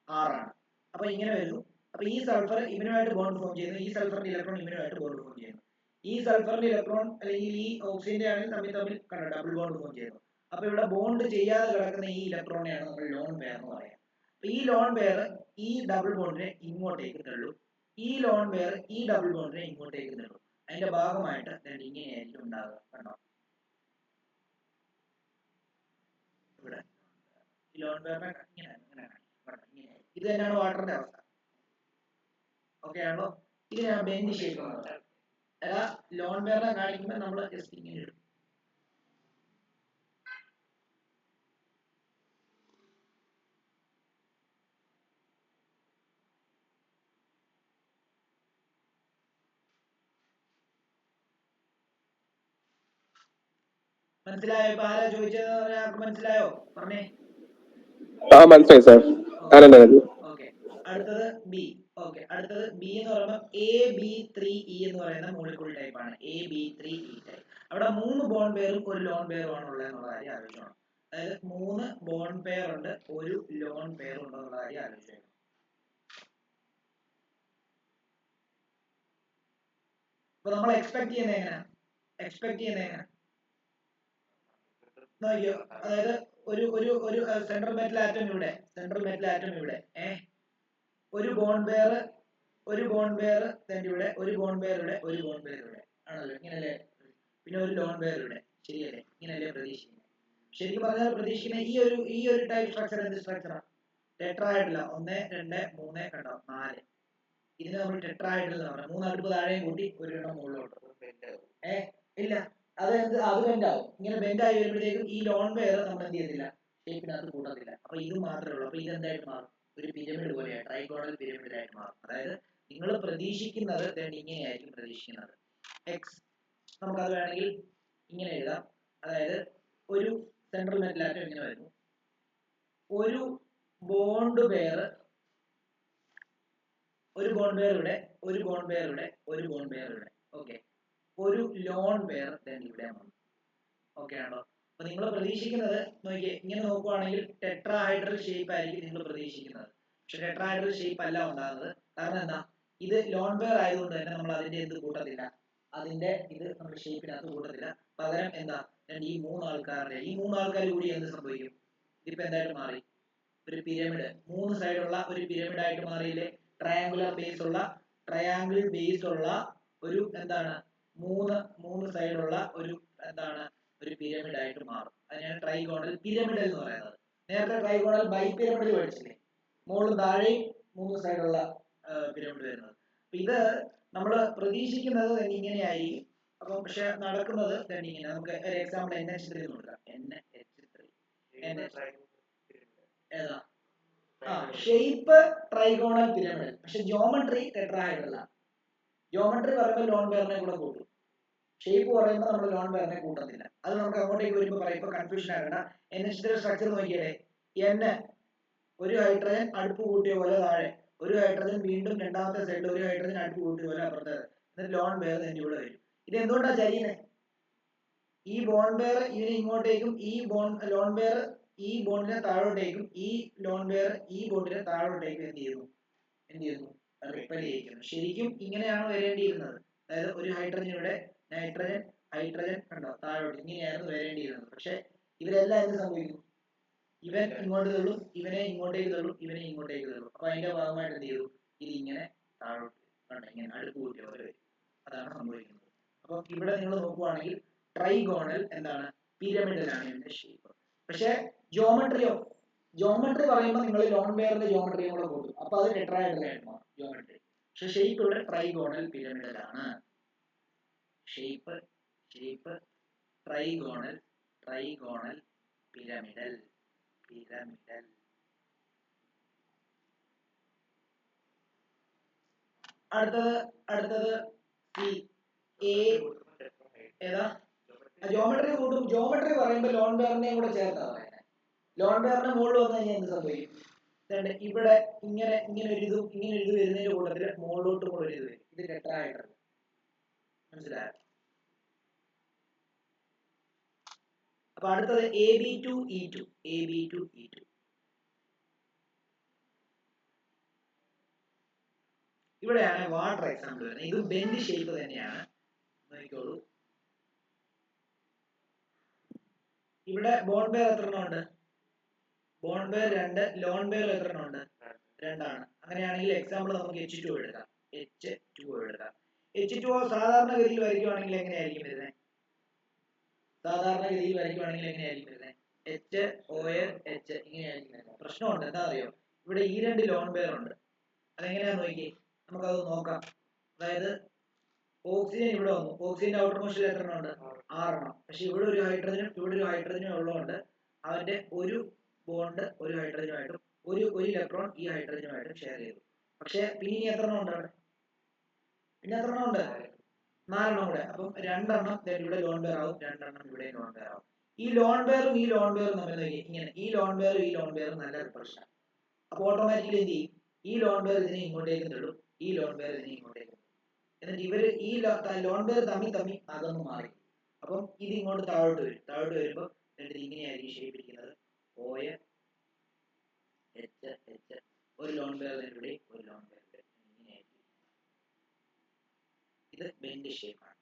6 ആണ്. അപ്പൊ ഇങ്ങനെ വരുന്നു. അപ്പൊ ഈ സൾഫർ ഇവനുമായിട്ട് ബോണ്ട് ഫോം ചെയ്യുന്നു. ഈ സൾഫറിന്റെ ഇലക്ട്രോൺ ഇവനുമായിട്ട് ബോണ്ട് ഫോം ചെയ്യുന്നു. ഈ സൾഫറിന്റെ ഇലക്ട്രോൺ അല്ലെങ്കിൽ ഈ ഓക്സിജന്റെ ആണെങ്കിൽ തമ്മിൽ ഡബിൾ ബോണ്ട് ഫോം ചെയ്യുന്നു. അപ്പൊ ഇവിടെ ബോണ്ട് ചെയ്യാതെ കിടക്കുന്ന ഈ ഇലക്ട്രോണെയാണ് നമ്മൾ ലോൺ പെയർ എന്ന് പറയുന്നത്. അപ്പൊ ഈ ലോൺ പെയർ ഈ ഡബിൾ ബോണ്ടിനെ ഇങ്ങോട്ടേക്ക് തള്ളും. ഈ ലോൺ പെയർ ഈ ഡബിൾ ബോണ്ടിനെ ഇങ്ങോട്ടേക്ക് തള്ളും. അതിന്റെ ഭാഗമായിട്ട് ഇങ്ങനെയായിരിക്കും ഉണ്ടാകുക. കണ്ടോ ഇവിടെ ഈ ലോൺ പെയറിനെ ഇങ്ങനെ. ഇത് തന്നെയാണ് വാട്ടറിന്റെ അവസ്ഥ. ഓക്കെ ആണല്ലോ. ഇതിനാണ് ബെൻഡ് ഷേപ്പ് എന്ന് പറയുന്നത്. അതാ ലോൺ പെയറിനെ കാണിക്കുമ്പോൾ നമ്മൾ ജസ്റ്റ് ഇങ്ങനെ ഇടും. മനസ്സിലായോ? ഇപ്പൊ ആരാ ചോദിച്ചത്? ആർക്ക് മനസ്സിലായോ? പറഞ്ഞേ. മനസ്സിലായി സാർ. ഓക്കെ. അടുത്തത് ബി. ഓക്കെ, അടുത്തത് ബി എന്ന് പറയുമ്പോൾ AB3E എന്ന് പറയുന്ന മോളിക്യൂൾ ടൈപ്പ് ആണ്. AB3E type. അവിടെ 3 ബോണ്ട് പെയറും ഒരു ലോൺ പെയറും ആണ് ഉള്ളത് എന്നുള്ള കാര്യം ആലോചിക്കണം. അതായത് 3 ബോണ്ട് പെയർ ഉണ്ട്, ഒരു ലോൺ പെയർ ഉണ്ട് എന്നുള്ള കാര്യം ആലോചിക്കണം. അപ്പൊ നമ്മൾ എക്സ്പെക്ട് ചെയ്യുന്നത് എങ്ങനെയാ? അതായത് ഒരു സെൻട്രൽ മെറ്റൽ ആറ്റം ഇവിടെ, ഒരു ബോണ്ട് പെയർ ഇവിടെ, ഒരു ബോണ്ട് പെയർ ഇവിടെ, ഒരു ബോണ്ട് ഇവിടെ ആണല്ലോ. ഇങ്ങനല്ലേ? പിന്നെ ഒരു ലോൺ പെയർ ഇവിടെ. ശരിയല്ലേ? ഇങ്ങനല്ലേ പ്രതീക്ഷിക്കുന്നത്? ശരിക്കും പറഞ്ഞാൽ പ്രതീക്ഷിക്കുന്ന ഈ ഒരു ടൈപ്പ് സ്ട്രക്ചർ എന്ത് സ്ട്രക്ചറാണ്? ടെട്രാഹൈഡ്രൽ. 1 2 3 കണ്ടോ 4. ഇതിന് നമ്മൾ ടെട്രാഹൈഡ്രൽ എന്ന് പറയുന്നത്. 3 അടുപ്പ് താഴെയും കൂട്ടി ഒരു എണ്ണം മുകളിലോട്ട്. ഇല്ല, അത് ബെൻഡ് ആവും. ഇങ്ങനെ ബെൻഡ് ആയി വരുമ്പോഴത്തേക്കും ഈ ലോൺ പെയർ നമ്മൾ എന്ത് ചെയ്യത്തില്ല? ഷേപ്പിനകത്ത് കൂട്ടത്തില്ല. അപ്പൊ ഇത് മാത്രമേ ഉള്ളൂ. അപ്പൊ ഇത് എന്തായിട്ട് മാറും? ഒരു പിരമിഡ് പോലെയാണ്. ട്രൈഗോണൽ പിരമിഡിലായിട്ട് മാറും. അതായത് നിങ്ങൾ പ്രതീക്ഷിക്കുന്നത് ഇങ്ങനെയായിരിക്കും പ്രതീക്ഷിക്കുന്നത്. എക്സ് നമുക്കത് വേണമെങ്കിൽ ഇങ്ങനെ എഴുതാം. അതായത് ഒരു സെൻട്രൽ മെറ്റൽ ആറ്റം ഇങ്ങനെ വരുന്നു. ഒരു ബോണ്ട് പെയർ ഇവിടെ, ഒരു ബോണ്ട് പെയർ ഇവിടെ. ഓക്കെ, ഒരു ലോൺ പെയർ ഇവിടെ വന്നു. ഓക്കെ ആണോ? അപ്പൊ നിങ്ങൾ പ്രതീക്ഷിക്കുന്നത് നോക്കിയേ, ഇങ്ങനെ നോക്കുവാണെങ്കിൽ ടെട്രാഹൈഡ്രൽ ഷേപ്പ് ആയിരിക്കും നിങ്ങൾ പ്രതീക്ഷിക്കുന്നത്. പക്ഷെ ടെട്രാഹൈഡ്രൽ ഷേപ്പ് അല്ല ഉണ്ടാകുന്നത്. കാരണം എന്താ? ഇത് ലോൺ പെയർ ആയതുകൊണ്ട് തന്നെ നമ്മൾ അതിന്റെ ഇത് കൂട്ടത്തില്ല. ഇത് നമ്മൾ ഷേപ്പിനകത്ത് കൂട്ടത്തില്ല. പകരം എന്താ? ഈ 3 ആൾക്കാർ കൂടി എന്ത് സംഭവിക്കും? ഇതിപ്പോ എന്തായിട്ട് മാറി? ഒരു പിരമിഡ്, 3 സൈഡുള്ള ഒരു പിരമിഡ് ആയിട്ട് മാറിയില്ലേ? ട്രയാങ്കിൾ ബേസ് ഉള്ള ഒരു എന്താണ്? 3 സൈഡുള്ള ഒരു എന്താണ്? ഒരു പിരമിഡ് ആയിട്ട് മാറും. അതിനാണ് ട്രൈഗോണൽ പിരമിഡൽ എന്ന് പറയുന്നത്. നേരത്തെ ട്രൈഗോണൽ ബൈ പിരമിഡ് പഠിച്ചില്ലേ? മുകളിൽ താഴെയും മൂന്ന് സൈഡുള്ള പിരമിഡ് വരുന്നത്. ഇത് നമ്മൾ പ്രതീക്ഷിക്കുന്നത് തന്നെ ഇങ്ങനെയായിരിക്കും. അപ്പം പക്ഷെ നടക്കുന്നത് തന്നെ ഇങ്ങനെ. നമുക്ക് ഒരു എക്സാമ്പിൾ NH3 കൊടുക്കാം. NH3 ഏതാ? ഷേപ്പ് ട്രൈഗോണൽ പിരമിഡ്, പക്ഷെ ജോമെട്രി ടെട്രാഹൈഡ്രൽ ആണ്. ജോമെട്രി പറയുമ്പോൾ ലോൺ പെയറിനെ കൂടെ കൂട്ടും, ഷേപ്പ് പറയുമ്പോൾ നമ്മൾ ലോൺ പെയറിനെ കൂട്ടത്തില്ല. അത് നമുക്ക് അങ്ങോട്ടേക്ക് വരുമ്പോൾ പറയും. ഇപ്പൊ കൺഫ്യൂഷൻ ആകണ്ട. NH3 സ്ട്രക്ചർ നോക്കിയേ. N ഒരു ഹൈഡ്രജൻ അടുപ്പ് കൂട്ടിയ പോലെ താഴെ, ഒരു ഹൈഡ്രജൻ വീണ്ടും രണ്ടാമത്തെ സൈഡിൽ ഒരു ഹൈഡ്രജൻ അടുപ്പ് കൂട്ടിയ പോലെ അപ്പുറത്ത്, എന്നിട്ട് ലോൺ പെയർ തന്നെ ഇവിടെ വരും. ഇത് എന്തുകൊണ്ടാണ് ചരിയുന്നത്? ഈ ബോണ്ട് പെയർ ഇതിനെ ഇങ്ങോട്ടേക്കും, ഈ ലോൺ പെയർ ഈ ബോണ്ടിനെ താഴോട്ടേക്കും, ഈ ലോൺ പെയർ ഈ ബോണ്ടിനെ താഴോട്ടേക്കും എന്ത് ചെയ്യുന്നു? റിപ്പൽ ചെയ്യിക്കുന്നു. ശരിക്കും ഇങ്ങനെയാണ് വരേണ്ടിയിരുന്നത്. അതായത് ഒരു ഹൈഡ്രജൻ ഇവിടെ, നൈട്രജൻ ഹൈഡ്രജൻ കണ്ടോ താഴോട്ട്, ഇങ്ങനെയായിരുന്നു വരേണ്ടിയിരുന്നത്. പക്ഷെ ഇവരെല്ലാം എന്ത് സംഭവിക്കുന്നു? ഇവൻ ഇങ്ങോട്ട് തള്ളും, ഇവനെ ഇങ്ങോട്ടേക്ക് തള്ളും, ഇവനെ ഇങ്ങോട്ടേക്ക് തള്ളും. അപ്പൊ അതിന്റെ ഭാഗമായിട്ട് എന്ത് ചെയ്തു? ഇത് ഇങ്ങനെ താഴോട്ട് കണ്ടോ, ഇങ്ങനെ അടുപ്പ് കൂട്ടിയ പോലെ വരും. അതാണ് സംഭവിക്കുന്നത്. അപ്പൊ ഇവിടെ നിങ്ങൾ നോക്കുവാണെങ്കിൽ ട്രൈഗോണൽ എന്താണ്? പിരമിഡലാണ് ഇതിന്റെ ഷേപ്പ്. പക്ഷെ ജോമെട്രി പറയുമ്പോൾ നിങ്ങൾ ലോൺ പെയറിന്റെ ജോമെട്രിയും കൂടെ കൂട്ടും. അപ്പൊ അത് ടെട്രാഹൈഡ്രൽ ആയിട്ട് മാറും ജോമെട്രി. പക്ഷെ ഷേപ്പ് ഇവിടെ ട്രൈഗോണൽ പിരമിഡലാണ്. Shape trigonal pyramidal. അടുത്തത് ഏതാ? ജോമെട്രി കൂട്ടും. ജോമെട്രി പറയുമ്പോൾ ലോൺ പെയറിനെയും കൂടെ ചേർത്താ പറയുന്നത്. ലോൺ പെയറിന്റെ മുകളിൽ വന്നു കഴിഞ്ഞാൽ എന്ത് സംഭവിക്കും? ഇവിടെ ഇങ്ങനെ ഒരു ഇത് വരുന്നതിന്റെ കൂട്ടത്തിൽ മുകളിലോട്ടും കൂടെ ഒരു ഇത് വരും. ഇത് ടെട്രാഹൈഡ്രൽ. മനസ്സിലായോ? അപ്പൊ അടുത്തത് AB2E2. ഇവിടെയാണ് വാട്ടർ എക്സാമ്പിൾ വരുന്നത്. ഇത് ബെൻഡ് ഷേപ്പ് തന്നെയാണ്. നോക്കിക്കോളൂ. ഇവിടെ ബോണ്ട് പെയർ എത്ര എണ്ണം ഉണ്ട്? ബോണ്ട് പെയർ 2, ലോൺ പെയർ എത്ര എണ്ണം ഉണ്ട്? 2 ആണ്. അങ്ങനെയാണെങ്കിൽ എക്സാമ്പിൾ നമുക്ക് H2O എടുക്കാം. H2O സാധാരണഗതിയിൽ വരയ്ക്കുവാണെങ്കിൽ എങ്ങനെയായിരിക്കും വരുന്നത്? HOH ഇങ്ങനെയായിരിക്കും വരുന്നത്. പ്രശ്നമുണ്ട്. എന്താ അറിയോ? ഇവിടെ ഈ 2 ലോൺ പെയർ ഉണ്ട്. അതെങ്ങനെയാ നോക്കി നമുക്കത് നോക്കാം. അതായത് ഓക്സിജൻ ഇവിടെ വന്നു. ഓക്സിജന്റെ ഔട്ടർ മോസ്റ്റിൽ എത്ര എണ്ണം ഉണ്ട്? 6 എണ്ണം. പക്ഷെ ഇവിടെ ഒരു ഹൈഡ്രജനും ഇവിടെ ഒരു ഹൈഡ്രജനും ഉള്ളതുകൊണ്ട് അവന്റെ ഒരു ബോണ്ട് ഒരു ഹൈഡ്രജനുമായിട്ടും ഒരു ഇലക്ട്രോൺ ഈ ഹൈഡ്രജനുമായിട്ടും ഷെയർ ചെയ്തു. പക്ഷെ പിന്നെ ഇനി എത്ര എണ്ണം ഉണ്ട് അവിടെ? പിന്നെ എത്ര എണ്ണം ഉണ്ട്? 4 എണ്ണം കൂടെ. അപ്പം 2 എണ്ണം ഇവിടെ ലോൺ പെയർ ആവും, 2 എണ്ണം ഇവിടെ ലോൺ പെയർ ആവും. ഈ ലോൺ പെയറും തമ്മിൽ ഇങ്ങനെ ഈ ലോൺ പെയറും നല്ല റിപ്പൾഷൻ. അപ്പൊ ഓട്ടോമാറ്റിക്കലി എന്ത് ചെയ്യും? ഈ ലോൺ പെയർ ഇതിനെ ഇങ്ങോട്ടേക്ക് തള്ളും, ഈ ലോൺ പെയർ ഇതിനെ ഇങ്ങോട്ടേക്ക്. എന്നിട്ട് ഇവര് ഈ ലോൺ പെയർ തമ്മിൽ അകന്നു മാറി. അപ്പം ഇത് ഇങ്ങോട്ട് താഴോട്ട് വരുമ്പോൾ ഇങ്ങനെയായിരിക്കും ഷേപ്പ് ഇരിക്കുന്നത്. OH ഒരു ലോൺ പെയർ ഇവിടെ, ഒരു ലോൺ പെയർ ഇവിടെ, ഇങ്ങനെയായിരിക്കും. ഇത് ബെൻഡ് ഷേപ്പ് ആണ്.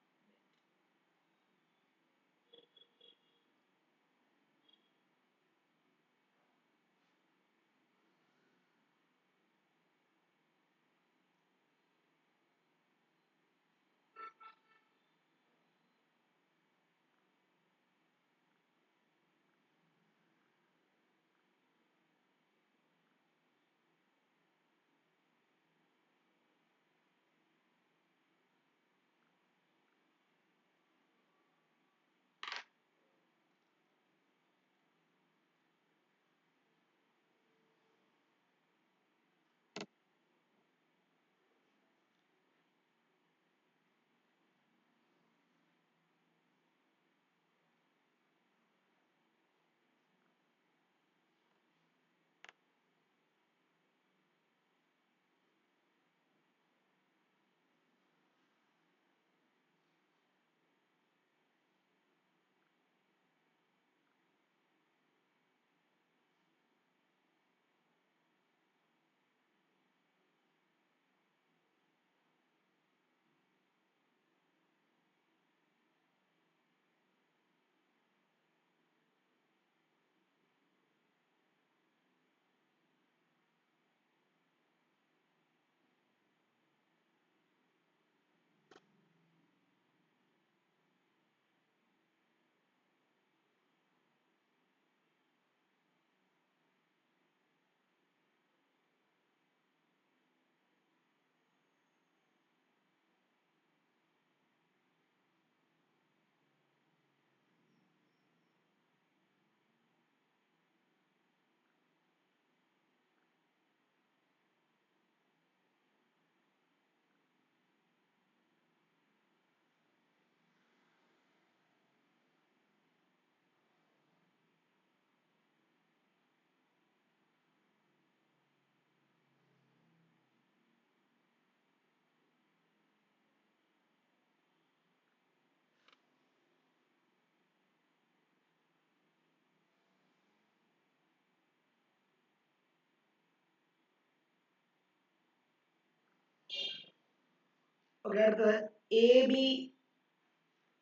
ഓക്കെ, അടുത്തത്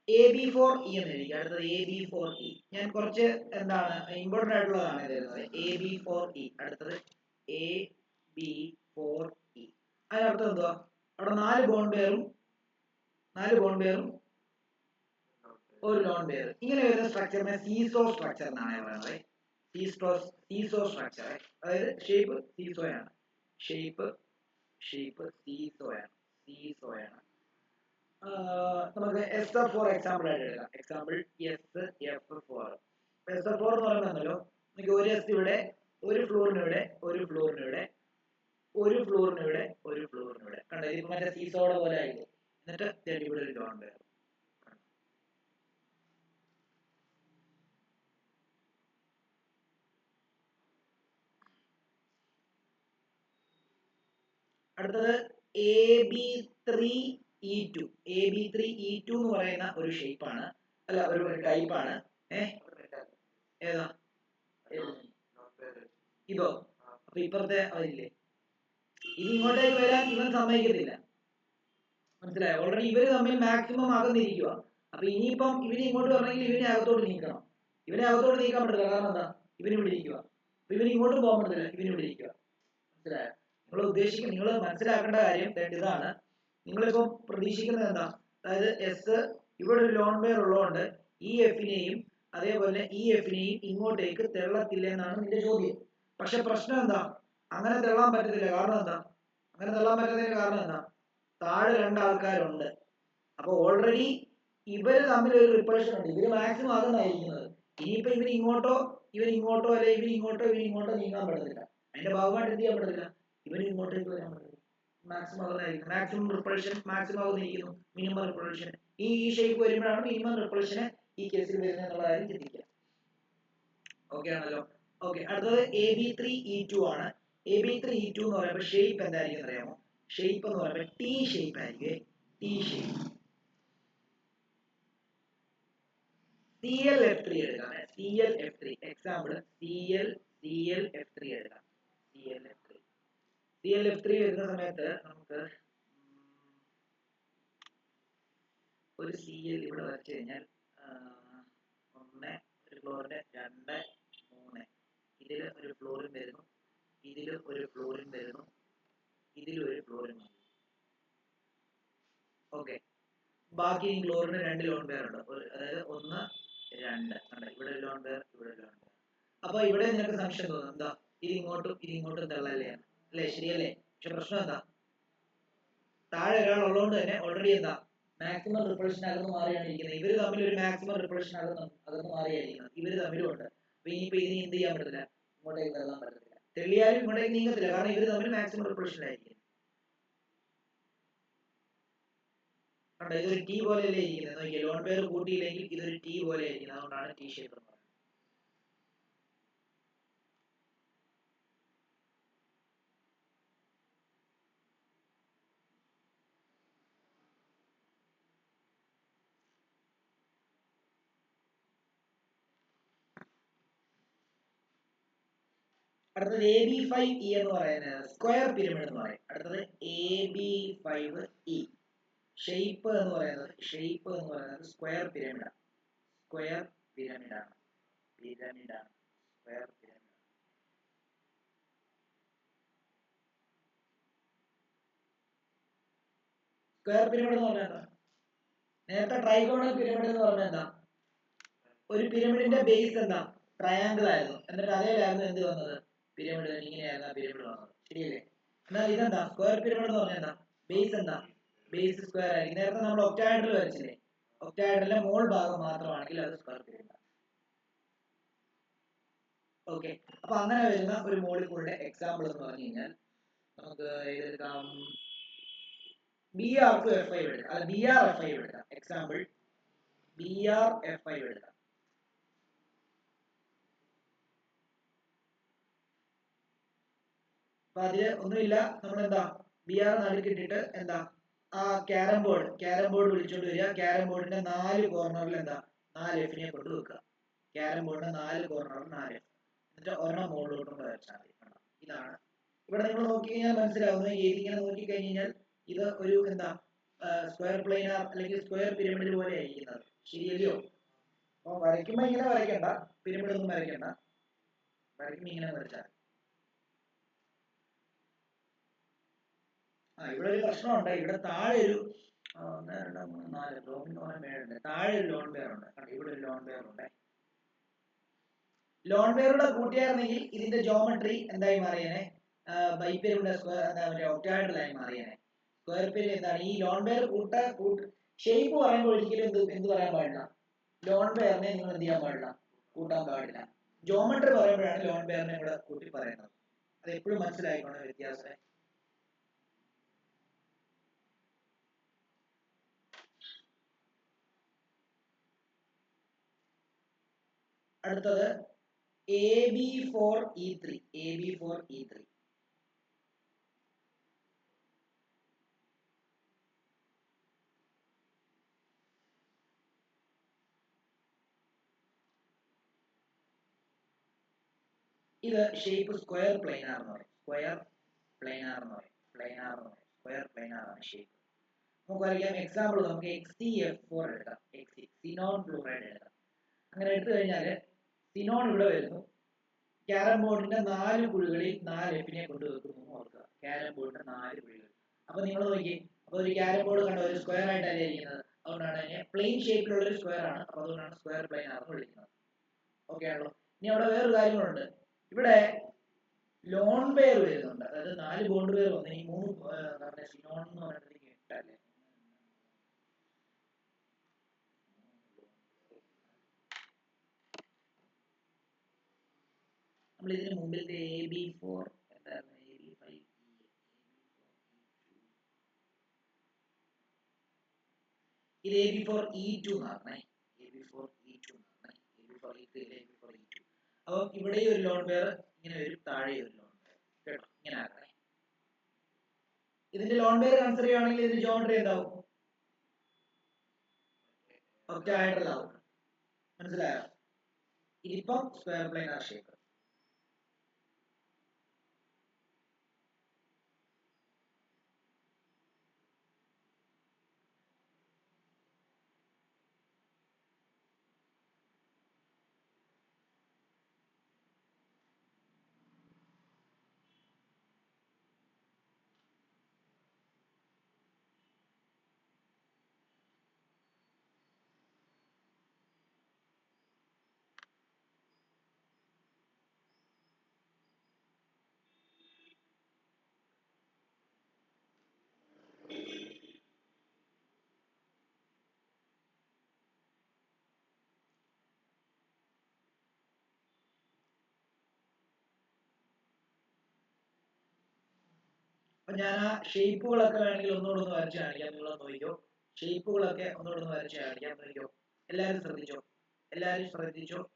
AB4E എന്ന് എഴുതി. അടുത്തത് AB4E. ഞാൻ കുറച്ച് എന്താണ് ഇമ്പോർട്ടന്റ് ആയിട്ടുള്ളതാണ് എഴുതുന്നത്. AB4E. അടുത്തത് AB4E. അതിനർത്ഥം എന്തുവാ? അവിടെ 4 ബോണ്ട് പെയറും ഒരു ലോൺ പെയർ. ഇങ്ങനെ വരുന്ന സ്ട്രക്ചറിനെ സീസോ സ്ട്രക്ചർ എന്നാണ് പറയുന്നത്. സീസോ സ്ട്രക്ചർ, അതായത് ഷേപ്പ് സീസോയാണ്. ഷേപ്പ് സീസോയാണ്. നമുക്ക് SF4 എക്സാമ്പിൾ ആയിട്ട് എടുക്കാം. Example SF4. SF4 എന്ന് പറയുന്നല്ലോ, നമുക്ക് ഒരു S ഇവിടെ, ഒരു ഫ്ലോറിന് ഇവിടെ, ഒരു ഫ്ലോറിന് ഇവിടെ, ഒരു ഫ്ലോറിന് ഇവിടെ, ഒരു ഫ്ലോറിന് ഇവിടെ. കണ്ടോ, ഇതിപ്പോ മറ്റേ സീസോടെ പോലെ ആയില്ലേ. എന്നിട്ട് ഇവിടെ ഒരു ലോൺ പെയർ. അടുത്തത് AB3E2. AB3E2 എന്ന് പറയുന്ന ഒരു ഷേപ്പാണ്, അല്ല ഒരു ടൈപ്പാണ്. ഏതാ ഇതോ? അപ്പൊ ഇപ്പുറത്തെ അതില്ലേ, ഇത് ഇങ്ങോട്ടേക്ക് വരാൻ ഇവൻ സമ്മതിക്കത്തില്ല. മനസ്സിലായോ? ഓൾറെഡി ഇവര് തമ്മിൽ മാക്സിമം അകന്നിരിക്കുക. അപ്പൊ ഇനിയിപ്പം ഇവന് ഇങ്ങോട്ട് വരണമെങ്കിൽ ഇവനെ അകത്തോട്ട് നീക്കണം. ഇവനെ അകത്തോട്ട് നീക്കാൻ പറ്റില്ല. കാരണം എന്താ? ഇവന് ഇവിടെ ഇരിക്കുക. അപ്പൊ ഇവന് ഇങ്ങോട്ടും പോകാൻ പറ്റില്ല, ഇവന് ഇവിടെ ഇരിക്കുക. മനസ്സിലായോ? നിങ്ങൾ മനസ്സിലാക്കേണ്ട കാര്യം ഇതാണ്. നിങ്ങളിപ്പം പ്രതീക്ഷിക്കുന്നത് എന്താ? അതായത് S ഇവിടെ ഒരു ലോൺ പെയർ ഉള്ളതുകൊണ്ട് ഈ എഫിനെയും അതേപോലെ ഈ എഫിനെയും ഇങ്ങോട്ടേക്ക് തെള്ളത്തില്ല എന്നാണ് നിന്റെ ചോദ്യം. പക്ഷെ പ്രശ്നം എന്താ? അങ്ങനെ തെള്ളാൻ പറ്റത്തില്ല. കാരണം എന്താ? അങ്ങനെ തെള്ളാൻ പറ്റുന്നതിന് കാരണം എന്താ? താഴെ 2 ആൾക്കാരുണ്ട്. അപ്പൊ ഓൾറെഡി ഇവര് തമ്മിൽ ഒരു റിപ്പൾഷൻ ഉണ്ട്. ഇവര് മാക്സിമം അകന്നായിരിക്കുന്നത്. ഇനിയിപ്പോ ഇവൻ ഇങ്ങോട്ടോ അല്ലെ ഇവൻ ഇങ്ങോട്ടോ നീങ്ങാൻ പറ്റത്തില്ല. അതിന്റെ ഭാഗമായിട്ട് എന്ത് ചെയ്യാൻ പറ്റത്തില്ല? ഇവന് ഇങ്ങോട്ടേക്ക് വരാൻ പറ്റില്ല. മാക്സിമം അകന്നായിരിക്കും. മാക്സിമം റിപ്പൾഷൻ മാക്സിമം അകന്നിരിക്കുന്നു. മിനിമം റിപ്പൾഷൻ ഈ ഷേപ്പ് വരുമ്പോഴാണ് മിനിമം റിപ്പൾഷന് ഈ കേസിൽ വരുന്നത് എന്നുള്ള കാര്യം ചിന്തിക്കുക. ഓക്കെ ആണല്ലോ? ഓക്കെ, അടുത്തത് AB3E2 ആണ്. AB3E2 എന്ന് പറയുമ്പോൾ ഷേപ്പ് എന്തായിരിക്കും അറിയാമോ? ഷേപ്പ് എന്ന് പറയുമ്പോൾ T ഷേപ്പ് ആയിരിക്കും. T shape. CLF3 എടുക്കാം. CLF3 എക്സാമ്പിൾ CLF3 എടുക്കാം. CLF3 വരുന്ന സമയത്ത് നമുക്ക് ഒരു CL ഇവിടെ വരച്ചു കഴിഞ്ഞാൽ 1 ഒരു ഫ്ലോറിന്റെ 2 3 ഇതിൽ ഒരു ഫ്ലോറിൻ വരുന്നു, ഇതിൽ ഒരു ഫ്ലോറിൻ വരുന്നു, ഇതിൽ ഒരു ഫ്ലോറിൻ വരുന്നു. ഓക്കെ, ബാക്കി ഫ്ലോറിന് 2 ലോൺ പെയർ ഉണ്ട്. അതായത് 1 2 ഇവിടെ ഒരു ലോൺ പെയർ, ഇവിടെ ഒരു ലോൺ പെയർ. അപ്പൊ ഇവിടെ നിനക്ക് സംശയം തോന്നും, എന്താ ഇത് ഇങ്ങോട്ടും തള്ളല്ലേ അല്ലേ? ശരിയല്ലേ? പക്ഷെ പ്രശ്നം എന്താ? താഴെ ഒരാൾ ഉള്ളതുകൊണ്ട് തന്നെ ഓൾറെഡി എന്താ മാക്സിമം റിപ്പൾഷൻ അകന്ന് മാറിയാണ് ഇരിക്കുന്നത്. ഇവര് തമ്മിൽ ഒരു മാക്സിമം റിപ്പൾഷൻ അകന്ന് മാറിയായിരിക്കുന്നത്. ഇവര് തമ്മിലും ഉണ്ട്. അപ്പൊ ഇനിയിപ്പോ ഇതിന് എന്ത് ചെയ്യാൻ പറ്റില്ല? ഇങ്ങോട്ടേക്ക് തള്ളാൻ പറ്റത്തില്ല. തെളിയാലും ഇങ്ങോട്ടേക്ക് നീങ്ങത്തില്ല. കാരണം ഇവര് തമ്മിൽ മാക്സിമം റിപ്പൾഷനിലായിരിക്കും. കണ്ടോ, ഇതൊരു T പോലെയല്ലേ ഇരിക്കുന്നത്. നോക്കിയാൽ ലോൺ പെയർ കൂട്ടിയില്ലെങ്കിൽ ഇതൊരു T പോലെ ആയിരിക്കുന്നത്. അതുകൊണ്ടാണ് T ഷേപ്പ് എന്ന് പറയുന്നത്. അടുത്തത് AB5E എന്ന് പറയുന്നത് സ്ക്വയർ പിരമിഡ് എന്ന് പറയും. അടുത്തത് AB5E. ഷേപ്പ് എന്ന് പറയുന്നത് സ്ക്വയർ പിരമിഡാണ്. Square pyramid. സ്ക്വയർ പിരമിഡ് എന്ന് പറഞ്ഞാൽ എന്താ? നേരത്തെ ട്രൈഗോണൽ പിരമിഡ് എന്ന് പറഞ്ഞാൽ എന്താ? ഒരു പിരമിഡിന്റെ ബേസ് എന്താ? ട്രയാങ്കിൾ ആയിരുന്നു. എന്നിട്ട് അതേലായിരുന്നു എന്ത് വന്നത്? പിരമിഡ്. ഇങ്ങനെയായിരുന്നു ആ പിരമിഡ് വന്നത്. ശരിയല്ലേ? എന്നാൽ ഇതെന്താ? സ്ക്വയർ പിരമിഡ് എന്ന് പറഞ്ഞാൽ എന്താ? ബേസ് എന്താ? ബേസ് സ്ക്വയർ ആയിരിക്കും. നേരത്തെ നമ്മൾ ഒക്ടാഹെഡ്രൽ വരച്ചില്ലേ? ഒക്ടാഹെഡ്രലിന്റെ മോൾ ഭാഗം മാത്രമാണെങ്കിൽ അത് സ്ക്വയർ പിരമിഡ്. ഓക്കെ, അപ്പൊ അങ്ങനെ വരുന്ന ഒരു മോളിക്കൂളിന്റെ എക്സാമ്പിൾ എന്ന് പറഞ്ഞു കഴിഞ്ഞാൽ നമുക്ക് ഏതെടുക്കാം? BR2F5 എടുക്കാം. അല്ല, BRF5 എടുക്കാം. എക്സാമ്പിൾ BRF5 എടുക്കാം. അപ്പൊ അതില് ഒന്നുമില്ല, നമ്മളെന്താ BR നടുക്കിട്ടിട്ട് എന്താ ആ ക്യാരം ബോർഡ് വിളിച്ചോണ്ട് വരിക. ക്യാരം ബോർഡിന്റെ 4 കോർണറിൽ എന്താ 4 Fനെ കൊണ്ട് വെക്കുക. ക്യാരം ബോർഡിന്റെ 4 കോർണറിൽ 4 F. എന്നിട്ട് ഒരെണ്ണം മുകളിലോട്ടും വരച്ചാൽ മതി. ഇതാണ് ഇവിടെ നിങ്ങൾ നോക്കി കഴിഞ്ഞാൽ മനസ്സിലാവുന്നത്. ഇങ്ങനെ നോക്കി കഴിഞ്ഞാൽ ഇത് ഒരു എന്താ സ്ക്വയർ പ്ലെയിനാർ അല്ലെങ്കിൽ സ്ക്വയർ പിരമിഡ് പോലെ ആയിരിക്കുന്നത്. ശരിയല്ലയോ? അപ്പോൾ വരയ്ക്കുമ്പോൾ ഇങ്ങനെ വരയ്ക്കണ്ട, പിരമിഡ് ഒന്നും വരയ്ക്കണ്ട, വരയ്ക്കുമ്പോൾ ഇങ്ങനെ വരച്ചാൽ. ഇവിടെ ഒരു പ്രശ്നമുണ്ട്. ഇവിടെ താഴെ ഒരു 1 2 3 4 ബ്ലോക്ക് എന്ന് പറഞ്ഞ മേളുണ്ട്. താഴെ ഒരു ലോൺ പെയർ ഉണ്ട്. ഇവിടെ ഒരു ലോൺ പെയർ ഉണ്ട്. ലോൺ പെയറുടെ കൂട്ടിയായിരുന്നെങ്കിൽ ഇതിന്റെ ജോമെട്രി എന്തായി മാറിയേനെ? ബൈപിരമിഡ് സ്ക്വയർ ഒക്ടാഹെഡ്രലായി മാറിയേനെ. സ്ക്വയർ പിരമിഡ് എന്താണ്? ഈ ലോൺ പെയർ ഷേപ്പ് പറയുമ്പോൾ ഒരിക്കലും എന്ത് പറയാൻ പാടില്ല? ലോൺ പെയറിനെ നിങ്ങൾ എന്ത് ചെയ്യാൻ പാടില്ല? കൂട്ടാൻ പാടില്ല. ജോമെട്രി പറയുമ്പോഴാണ് ലോൺ പെയറിനെ ഇവിടെ കൂട്ടി പറയുന്നത്. അത് എപ്പോഴും മനസ്സിലായിക്കോണം വ്യത്യാസം. അടുത്തത് AB4E3. AB4E3 ഇത് ഷേപ്പ് സ്ക്വയർ പ്ലെയിനാർ എന്ന് പറയും. സ്ക്വയർ പ്ലെയിനാർ എന്ന് പറയും. സ്ക്വയർ പ്ലെയിനാർ ആണ് ഷേപ്പ്. നമുക്ക് അറിയാം എക്സാമ്പിൾ. നമുക്ക് XCF4 എടുക്കാം. സിനോൺ ഫ്ലൂറൈഡ് എടുക്കാം. അങ്ങനെ എടുത്തു കഴിഞ്ഞാൽ സിനോൺ ഇവിടെ വരുന്നു. ക്യാരം ബോർഡിന്റെ 4 കുഴികളിൽ 4 എഫിനെ കൊണ്ടുവെക്കുന്നു. ഓർക്കുക, ക്യാരം ബോർഡിന്റെ 4 കുഴികൾ. അപ്പൊ നിങ്ങൾ നോക്കി, അപ്പൊ ഒരു ക്യാരം ബോർഡ് കണ്ട ഒരു സ്ക്വയർ ആയിട്ടല്ലേ ഇരിക്കുന്നത്. അതുകൊണ്ടാണ് അതിനെ പ്ലെയിൻ ഷേപ്പിലുള്ള ഒരു സ്ക്വയർ ആണ്. അപ്പൊ അതുകൊണ്ടാണ് സ്ക്വയർ പ്ലെയിൻ ആണെന്ന് വിളിക്കുന്നത്. ഓക്കെ ആണല്ലോ. ഇനി അവിടെ വേറൊരു കാര്യങ്ങളുണ്ട്. ഇവിടെ ലോൺ പെയർ വരുന്നുണ്ട്. അതായത് 4 ബോണ്ട് പെയർ വന്നു. ഈ 3 സിനോൺ എന്ന് പറയുന്നത് ഇട്ടല്ലേ. നമ്മൾ ഇതിന് മുമ്പിലത്തെ AB4 എന്തായിരുന്നു? AB5 ഇത് AB4E2 എന്നാണ്. AB4E2 എന്നാണ്. AB4E3 AB4E2. അപ്പോൾ ഇവിടെ ഒരു ലോൺ പെയർ ഇങ്ങനെ വരും, താഴെ ഒരു ലോൺ പെയർ. കേട്ടോ, ഇങ്ങനെ ആക്കണേ. ഇതിന്റെ ലോൺ പെയർ കൺസിഡർ ചെയ്യുകയാണെങ്കിൽ ഇതിന്റെ ജോമെട്രി എന്താവും? ഒക്ടാഹെഡ്രൽ ആവും. മനസ്സിലായോ? ഇതിപ്പം സ്ക്വയർ പ്ലെയിനാർ ഷേപ്പ്. അപ്പൊ ഞാൻ ആ ഷേപ്പുകളൊക്കെ വേണമെങ്കിൽ ഒന്നുകൂടെ ഒന്ന് വരച്ച് കാണിക്കാം. നിങ്ങളൊന്ന് നോക്കിക്കോ. ഷേപ്പുകളൊക്കെ ഒന്നുകൂടെ ഒന്ന് വരച്ച് കാണിക്കാം. നോക്കിക്കോ. എല്ലാവരും ശ്രദ്ധിച്ചോ.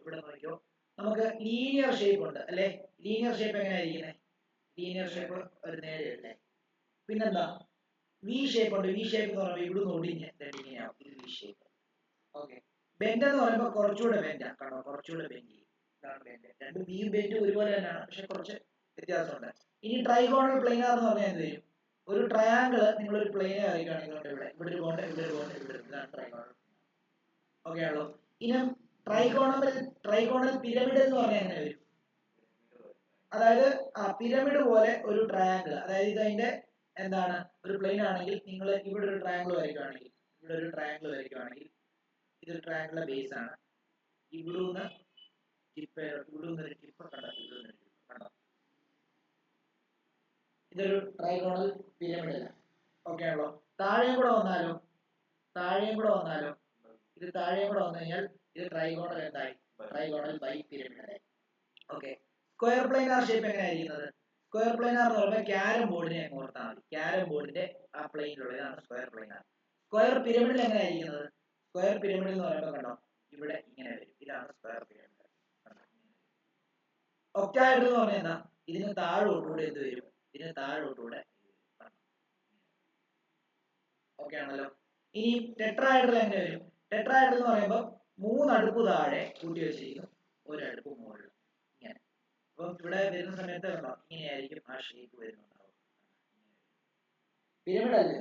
ഇവിടെ നോക്കിക്കോ. നമുക്ക് ലീനിയർ ഷേപ്പ് ഉണ്ട് അല്ലെ? ലീനിയർ ഷേപ്പ് എങ്ങനെയായിരിക്കുന്നത്? ലീനിയർ ഷേപ്പ് ഒരു നേരെയല്ലേ. പിന്നെന്താ? വി ഷേപ്പ് ഉണ്ട്. വി ഷേപ്പ് എന്ന് പറയുമ്പോൾ ഇവിടുന്ന് ഒടിഞ്ഞ് ഇങ്ങനെയാവും. ഇത് വി ഷേപ്പ്. ഓക്കെ. ബെൻഡ് എന്ന് പറയുമ്പോൾ കുറച്ചുകൂടെ ബെൻഡാ. കണ്ടോ, കുറച്ചുകൂടെ ബെൻഡ് ചെയ്യും. ഇതാണ് ബെൻഡ്. രണ്ടും വിയും ബെൻഡും ഒരുപോലെ തന്നെയാണ്, പക്ഷെ കുറച്ച് വ്യത്യാസമുണ്ട്. ഇനി ട്രൈഗോണൽ പ്ലെയിനാർ എന്ന് പറഞ്ഞാൽ എന്ത് ചെയ്യും? ഒരു ട്രയാങ്കിൾ നിങ്ങൾ ഒരു പ്ലെയിനെ വരയ്ക്കുകയാണെങ്കിൽ ഇവിടെ ഒരു ബോണ്ട്, ഇവിടെ ഒരു ബോണ്ട്, ഇവിടെ ഇതാണ് ട്രൈഗോണൽ. ഓക്കെ ആണല്ലോ. ഇനി ട്രൈഗോണൽ പിരമിഡ് എന്ന് പറഞ്ഞാൽ എങ്ങനെ വരും? അതായത് പിരമിഡ് പോലെ ഒരു ട്രയാങ്കിൾ. അതായത് ഇത് അതിന്റെ എന്താണ്? ഒരു പ്ലെയിൻ ആണെങ്കിൽ നിങ്ങൾ ഇവിടെ ഒരു ട്രയാങ്കിൾ വരയ്ക്കുകയാണെങ്കിൽ, ഇതൊരു ട്രയാങ്കിളിന്റെ ബേസ് ആണ്. ഇവിടുന്ന് ഒരു ടിപ്പ് കണ്ടോ? ഇതൊരു ട്രൈഗോണൽ പിരമിഡ് അല്ല. ഓക്കെ ആണല്ലോ. താഴെയും കൂടെ വന്നാലും ഇത് താഴെയും കൂടെ വന്നു കഴിഞ്ഞാൽ ഇത് ട്രൈഗോണൽ എന്തായി? Trigonal bipyramid. Okay. Square planar shape എങ്ങനെയായിരിക്കുന്നത്? സ്ക്വയർ പ്ലെയിനാർ എന്ന് പറയുമ്പോൾ ക്യാരം ബോർഡിനെ ഓർത്താൽ മതി. ക്യാരം ബോർഡിന്റെ ആ പ്ലെയിനിലുള്ളതാണ് സ്ക്വയർ പ്ലെയിനാർ. സ്ക്വയർ പിരമിഡിൽ എങ്ങനെയായിരിക്കുന്നത്? സ്ക്വയർ പിരമിഡ് എന്ന് പറയുമ്പോൾ കണ്ടോ, ഇവിടെ ഇങ്ങനെ വരും. ഇതാണ് സ്ക്വയർ പിരമിഡ്. ഒക്ടാഹെഡ്രൽ എന്ന് പറഞ്ഞാൽ എന്താ? ഇതിന് താഴോട്ടൂടെ എന്ത് വരും? ഇതിന് താഴോട്ടൂടെ. ഓക്കെ ആണല്ലോ. ഇനി ടെട്രാഹെഡ്രൽ എങ്ങനെ വരും? ടെട്രാഹെഡ്രൽ എന്ന് പറയുമ്പോൾ 3 അടുപ്പ് താഴെ കൂട്ടി വെച്ചിരിക്കുന്നു, ഒരു അടുപ്പ് മുകളിൽ. ഇങ്ങനെ. അപ്പം ഇവിടെ വരുന്ന സമയത്ത് ഇങ്ങനെയായിരിക്കും ആ ഷേപ്പ് വരുന്നുണ്ടാവും. പിരമിഡ് അല്ലേ?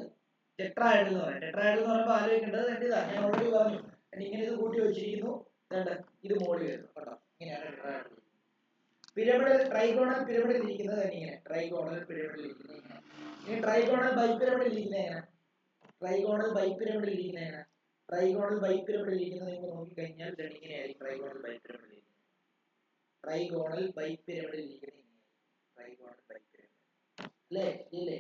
ടെട്രാഹൈഡ്രൽ എന്ന് പറയും. ടെട്രാഹൈഡ്രൽ എന്ന് പറയുമ്പോൾ ആലോചിക്കേണ്ടത് ഇതാ, ഞാൻ ഓൾറെഡി പറഞ്ഞു. ഇങ്ങനെ ഇത് കൂട്ടി വെച്ചിരിക്കുന്നു, ഇത് മോളി വരുന്നു കേട്ടോ. ഇങ്ങനെയാണ് ടെട്രാഹൈഡ്രൽ. പിരമിഡൽ ട്രൈഗോണൽ പിരമിഡിൽ ഇരിക്കുന്നത് ഇങ്ങനെ, ട്രൈഗോണൽ പിരമിഡിൽ ഇരിക്കുന്നത് ഇങ്ങനെ. ഇനി ട്രൈഗോണൽ ബൈപിരമിഡിൽ ഇരിക്കുന്നത് എങ്ങനെ? ട്രൈഗോണൽ ബൈപിരമിഡിൽ ഇരിക്കുന്നത് എങ്ങനെ? ട്രൈഗോണൽ ബൈപിരമിഡിൽ ഇരിക്കുന്നത് നിങ്ങൾ നോക്കിക്കഴിഞ്ഞാൽ ഇങ്ങനെയായിരിക്കും. ട്രൈഗോണൽ ബൈപിരമിഡിൽ ഇരിക്കുന്നത്, ട്രൈഗോണൽ ബൈപിരമിഡിൽ ഇരിക്കുന്നത് ട്രൈഗോണൽ ബൈപിരമിഡ് അല്ലേ? ഇല്ലേ?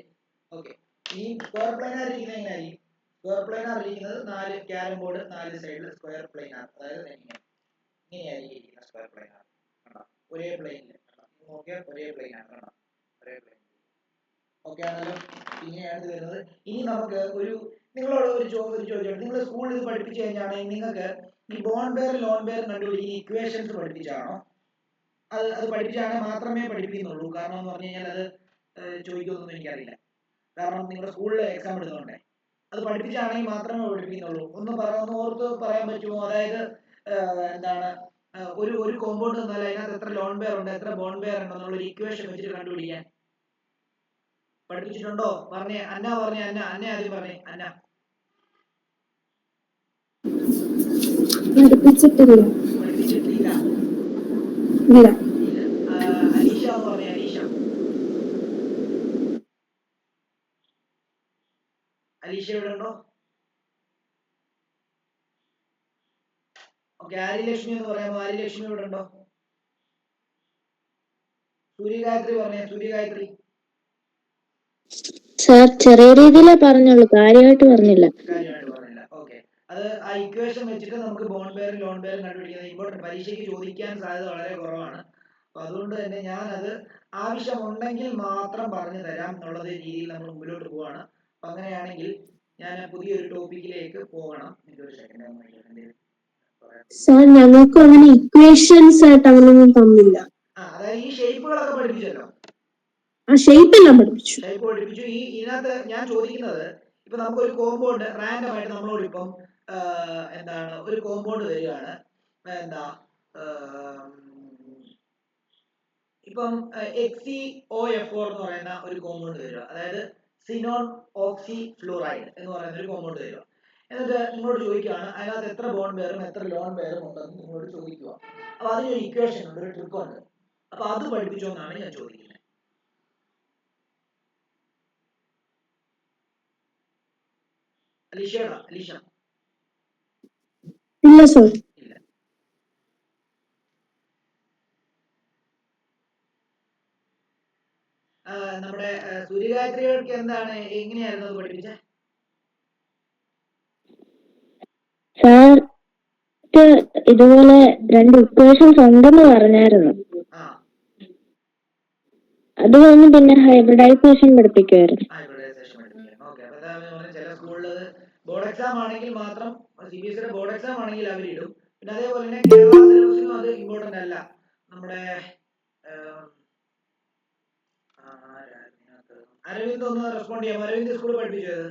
ഓക്കെ. ഈ സ്ക്വയർ പ്ലെയിനാർ ഇരിക്കുന്നത് എങ്ങനെയായിരിക്കും? സ്ക്വയർ പ്ലെയിനാർ ഇരിക്കുന്നത് 4 ക്യാരം ബോർഡ് 4 സൈഡിൽ സ്ക്വയർ പ്ലെയിനാർ, അതായത് ഇങ്ങനെയായിരിക്കും ഇരിക്കുന്നത് സ്ക്വയർ പ്ലെയിനാർ. കണ്ടോ? ഒരേ പ്ലെയിനിൽ നോക്കിയാൽ ഒരേ പ്ലെയിനാണ്. കണ്ടോ? ഒരേ പ്ലെയിൻ. ഓക്കെ ആണല്ലോ. ഇങ്ങനെയാണ് വരുന്നത്. ഇനി നമുക്ക് നിങ്ങളോട് ഒരു ചോദ്യം, നിങ്ങൾ സ്കൂളിൽ ഇത് പഠിപ്പിച്ചു കഴിഞ്ഞാണെങ്കിൽ നിങ്ങൾക്ക് ഈ ബോണ്ട് പെയർ ലോൺ പെയർ കണ്ടുപിടിക്കുന്ന ഇക്വേഷൻസ് പഠിപ്പിച്ചാണോ? അത് പഠിപ്പിച്ചാണെങ്കിൽ മാത്രമേ പഠിപ്പിക്കുന്നുള്ളൂ. കാരണം എന്ന് പറഞ്ഞു കഴിഞ്ഞാൽ അത് ചോദിക്കുമെന്നൊന്നും എനിക്കറിയില്ല. കാരണം നിങ്ങളുടെ സ്കൂളിൽ എക്സാം എടുക്കുന്നുണ്ടേ. അത് പഠിപ്പിച്ചാണെങ്കിൽ മാത്രമേ പഠിപ്പിക്കുന്നുള്ളൂ. ഒന്ന് ഓർത്ത് പറയാൻ പറ്റുമോ? അതായത് എന്താണ് ഒരു കോമ്പൗണ്ട് തന്നാൽ അതിനകത്ത് എത്ര ലോൺ പെയർ ഉണ്ട്, എത്ര ബോണ്ട് പെയർ ഉണ്ടോ എന്നുള്ള ഒരു ഇക്വേഷൻ വെച്ചിട്ട് കണ്ടുപിടിക്കാൻ പഠിപ്പിച്ചിട്ടുണ്ടോ? പറഞ്ഞേ. അന്ന ആദ്യം പറഞ്ഞേ. അന്ന പഠിപ്പിച്ചിട്ടില്ല. ഇല്ല. അലീഷ എന്ന് പറഞ്ഞേ. അലീഷ ഇവിടെ ഉണ്ടോ? ഓക്കെ. ആര്യലക്ഷ്മി എന്ന് പറയാമോ? ആര്യലക്ഷ്മി ഇവിടെ ഉണ്ടോ? സൂര്യഗായത്രി പറഞ്ഞേ. സൂര്യഗായത്രി. സാർ ചെറിയ രീതിയിലേ പറഞ്ഞുള്ളൂ, കാര്യമായിട്ട് പറഞ്ഞില്ല. ഓക്കെ. അത് ആ ഇക്വേഷൻ വെച്ചിട്ട് നമുക്ക് ബോണ്ട് പെയറും ലോൺ പെയറും കണ്ടുപിടിക്കുന്നത് ഇമ്പോർട്ടന്റ്. പരീക്ഷയ്ക്ക് ചോദിക്കാൻ സാധ്യത വളരെ കുറവാണ്. അപ്പൊ അതുകൊണ്ട് തന്നെ ഞാനത് ആവശ്യമുണ്ടെങ്കിൽ മാത്രം പറഞ്ഞു തരാം എന്നുള്ള രീതിയിൽ നമ്മൾ മുമ്പിലോട്ട് പോവാണ്. അപ്പൊ അങ്ങനെയാണെങ്കിൽ ഞാൻ പുതിയൊരു ടോപ്പിക്കിലേക്ക് പോകണം. സാർ ഞങ്ങൾക്ക് അങ്ങനെ ഇക്വേഷൻസ് ആയിട്ട് അങ്ങനൊന്നും തന്നില്ല. അതായത് ഈ ഷേപ്പുകളൊക്കെ പഠിപ്പിച്ചല്ലോ. ഷേപ്പ് എല്ലാം പഠിപ്പിച്ചു. ഇതിനകത്ത് ഞാൻ ചോദിക്കുന്നത്, ഇപ്പൊ നമുക്കൊരു കോമ്പൗണ്ട് റാൻഡം ആയിട്ട് നമ്മളോട് ഇപ്പം എന്താണ് ഒരു കോമ്പൗണ്ട് വരികയാണ്. എന്താ ഇപ്പം XeOF4 എന്ന് പറയുന്ന ഒരു കോമ്പൗണ്ട് വരിക, അതായത് സിനോൺ ഓക്സി ഫ്ലൂറൈഡ് എന്ന് പറയുന്ന ഒരു കോമ്പൗണ്ട് വരിക. എന്നിട്ട് നിങ്ങളോട് ചോദിക്കുകയാണ് അതിനകത്ത് എത്ര ബോണ്ട് പെയറും എത്ര ലോൺ പെയറും ഉണ്ടെന്ന് നിങ്ങളോട് ചോദിക്കുക. അപ്പൊ അതിനൊരു ഇക്വേഷൻ ഉണ്ട്, ഒരു ട്രിക്ക് ഉണ്ട്. അപ്പൊ അത് പഠിപ്പിച്ചോ എന്നാണ് ഞാൻ ചോദിക്കുന്നത്. അലീഷ ഇല്ല സർ. ഇല്ല. നമ്മുടെ സൂര്യഗായത്രികൾക്ക് എന്താണ്, എങ്ങനെയായിരുന്നു അത് പഠിപ്പിച്ചത്? സാർ ഇതുപോലെ 2 ഇക്വേഷൻസ് ഉണ്ടെന്ന് പറഞ്ഞായിരുന്നു. അത് കഴിഞ്ഞ് പിന്നെ ഹൈബ്രിഡൈസേഷൻ പഠിപ്പിക്കുമായിരുന്നു. ചില സ്കൂളിൽ ബോർഡ് എക്സാം ആണെങ്കിൽ മാത്രം, CBSE ബോർഡ് എക്സാം ആണെങ്കിൽ അവരിടും. പിന്നെ അതേപോലെ തന്നെ കേരള സിലബസിനും അത് ഇമ്പോർട്ടന്റ് അല്ല. നമ്മുടെ അരവിന്ദ് ഒന്ന് റെസ്പോണ്ട് ചെയ്യാം. അരവിന്ദ് സ്കൂൾ പഠിപ്പിച്ചത്?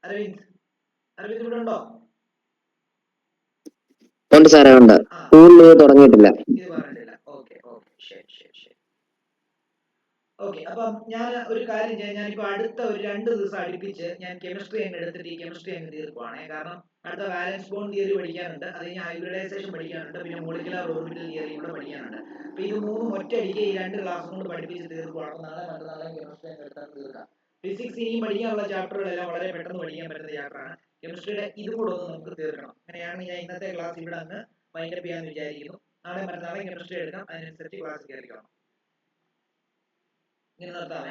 അരവിന്ദ് ഇവിടെ ഉണ്ടോ? ഉണ്ട് സാറേ, ഉണ്ട്. സ്കൂളിൽ തുടങ്ങിയിട്ടില്ല. ഇത് പറഞ്ഞിട്ടില്ല. ഓക്കെ. ശരി. ഓക്കെ. അപ്പം ഞാൻ ഒരു കാര്യം ചെയ്യാം. ഞാനിപ്പോ അടുത്ത ഒരു 2 ദിവസം അടുപ്പിച്ച് ഞാൻ കെമിസ്ട്രി അങ്ങ് എടുത്തിട്ട് ഈ കെമിസ്ട്രി അങ്ങ് തീർക്കുവാണ്. കാരണം അടുത്ത വാലൻസ് ബോണ്ട് തിയറി പഠിക്കാനുണ്ട്, അത് കഴിഞ്ഞ് ഹൈബ്രിഡൈസേഷൻ പഠിക്കാനുണ്ട്, പിന്നെ മോളിക്കുലർ ഓർബിറ്റൽ തിയറി കൂടെ പഠിക്കാനുണ്ട്. അപ്പൊ ഇത് 3 ഒറ്റയടിക്ക് ഈ 2 ക്ലാസ് കൊണ്ട് പഠിപ്പിച്ച് തീർക്കുവാണ്. നാളെ മറ്റന്നാളെ കെമിസ്ട്രി അങ്ങ് എടുത്താൽ തീർക്കാം. ഫിസിക്സ് ഇനിയും പഠിക്കാനുള്ള ചാപ്റ്ററുകളെല്ലാം വളരെ പെട്ടെന്ന് പഠിക്കാൻ പറ്റുന്ന ചാപ്റ്ററാണ്. കെമിസ്ട്രിയുടെ ഇത് കൂടെ ഒന്ന് നമുക്ക് തീർക്കണം. അങ്ങനെയാണ് ഞാൻ ഇന്നത്തെ ക്ലാസ് ഇവിടെ അങ്ങ് വൈൻഡപ്പ് ചെയ്യാന്ന് വിചാരിക്കുന്നു. നാളെ മറ്റന്നാളെ കെമിസ്ട്രി എടുക്കാം, അതിനനുസരിച്ച് ക്ലാസ് കയറിക്കണം. ഇങ്ങനെ നിർത്താമേ.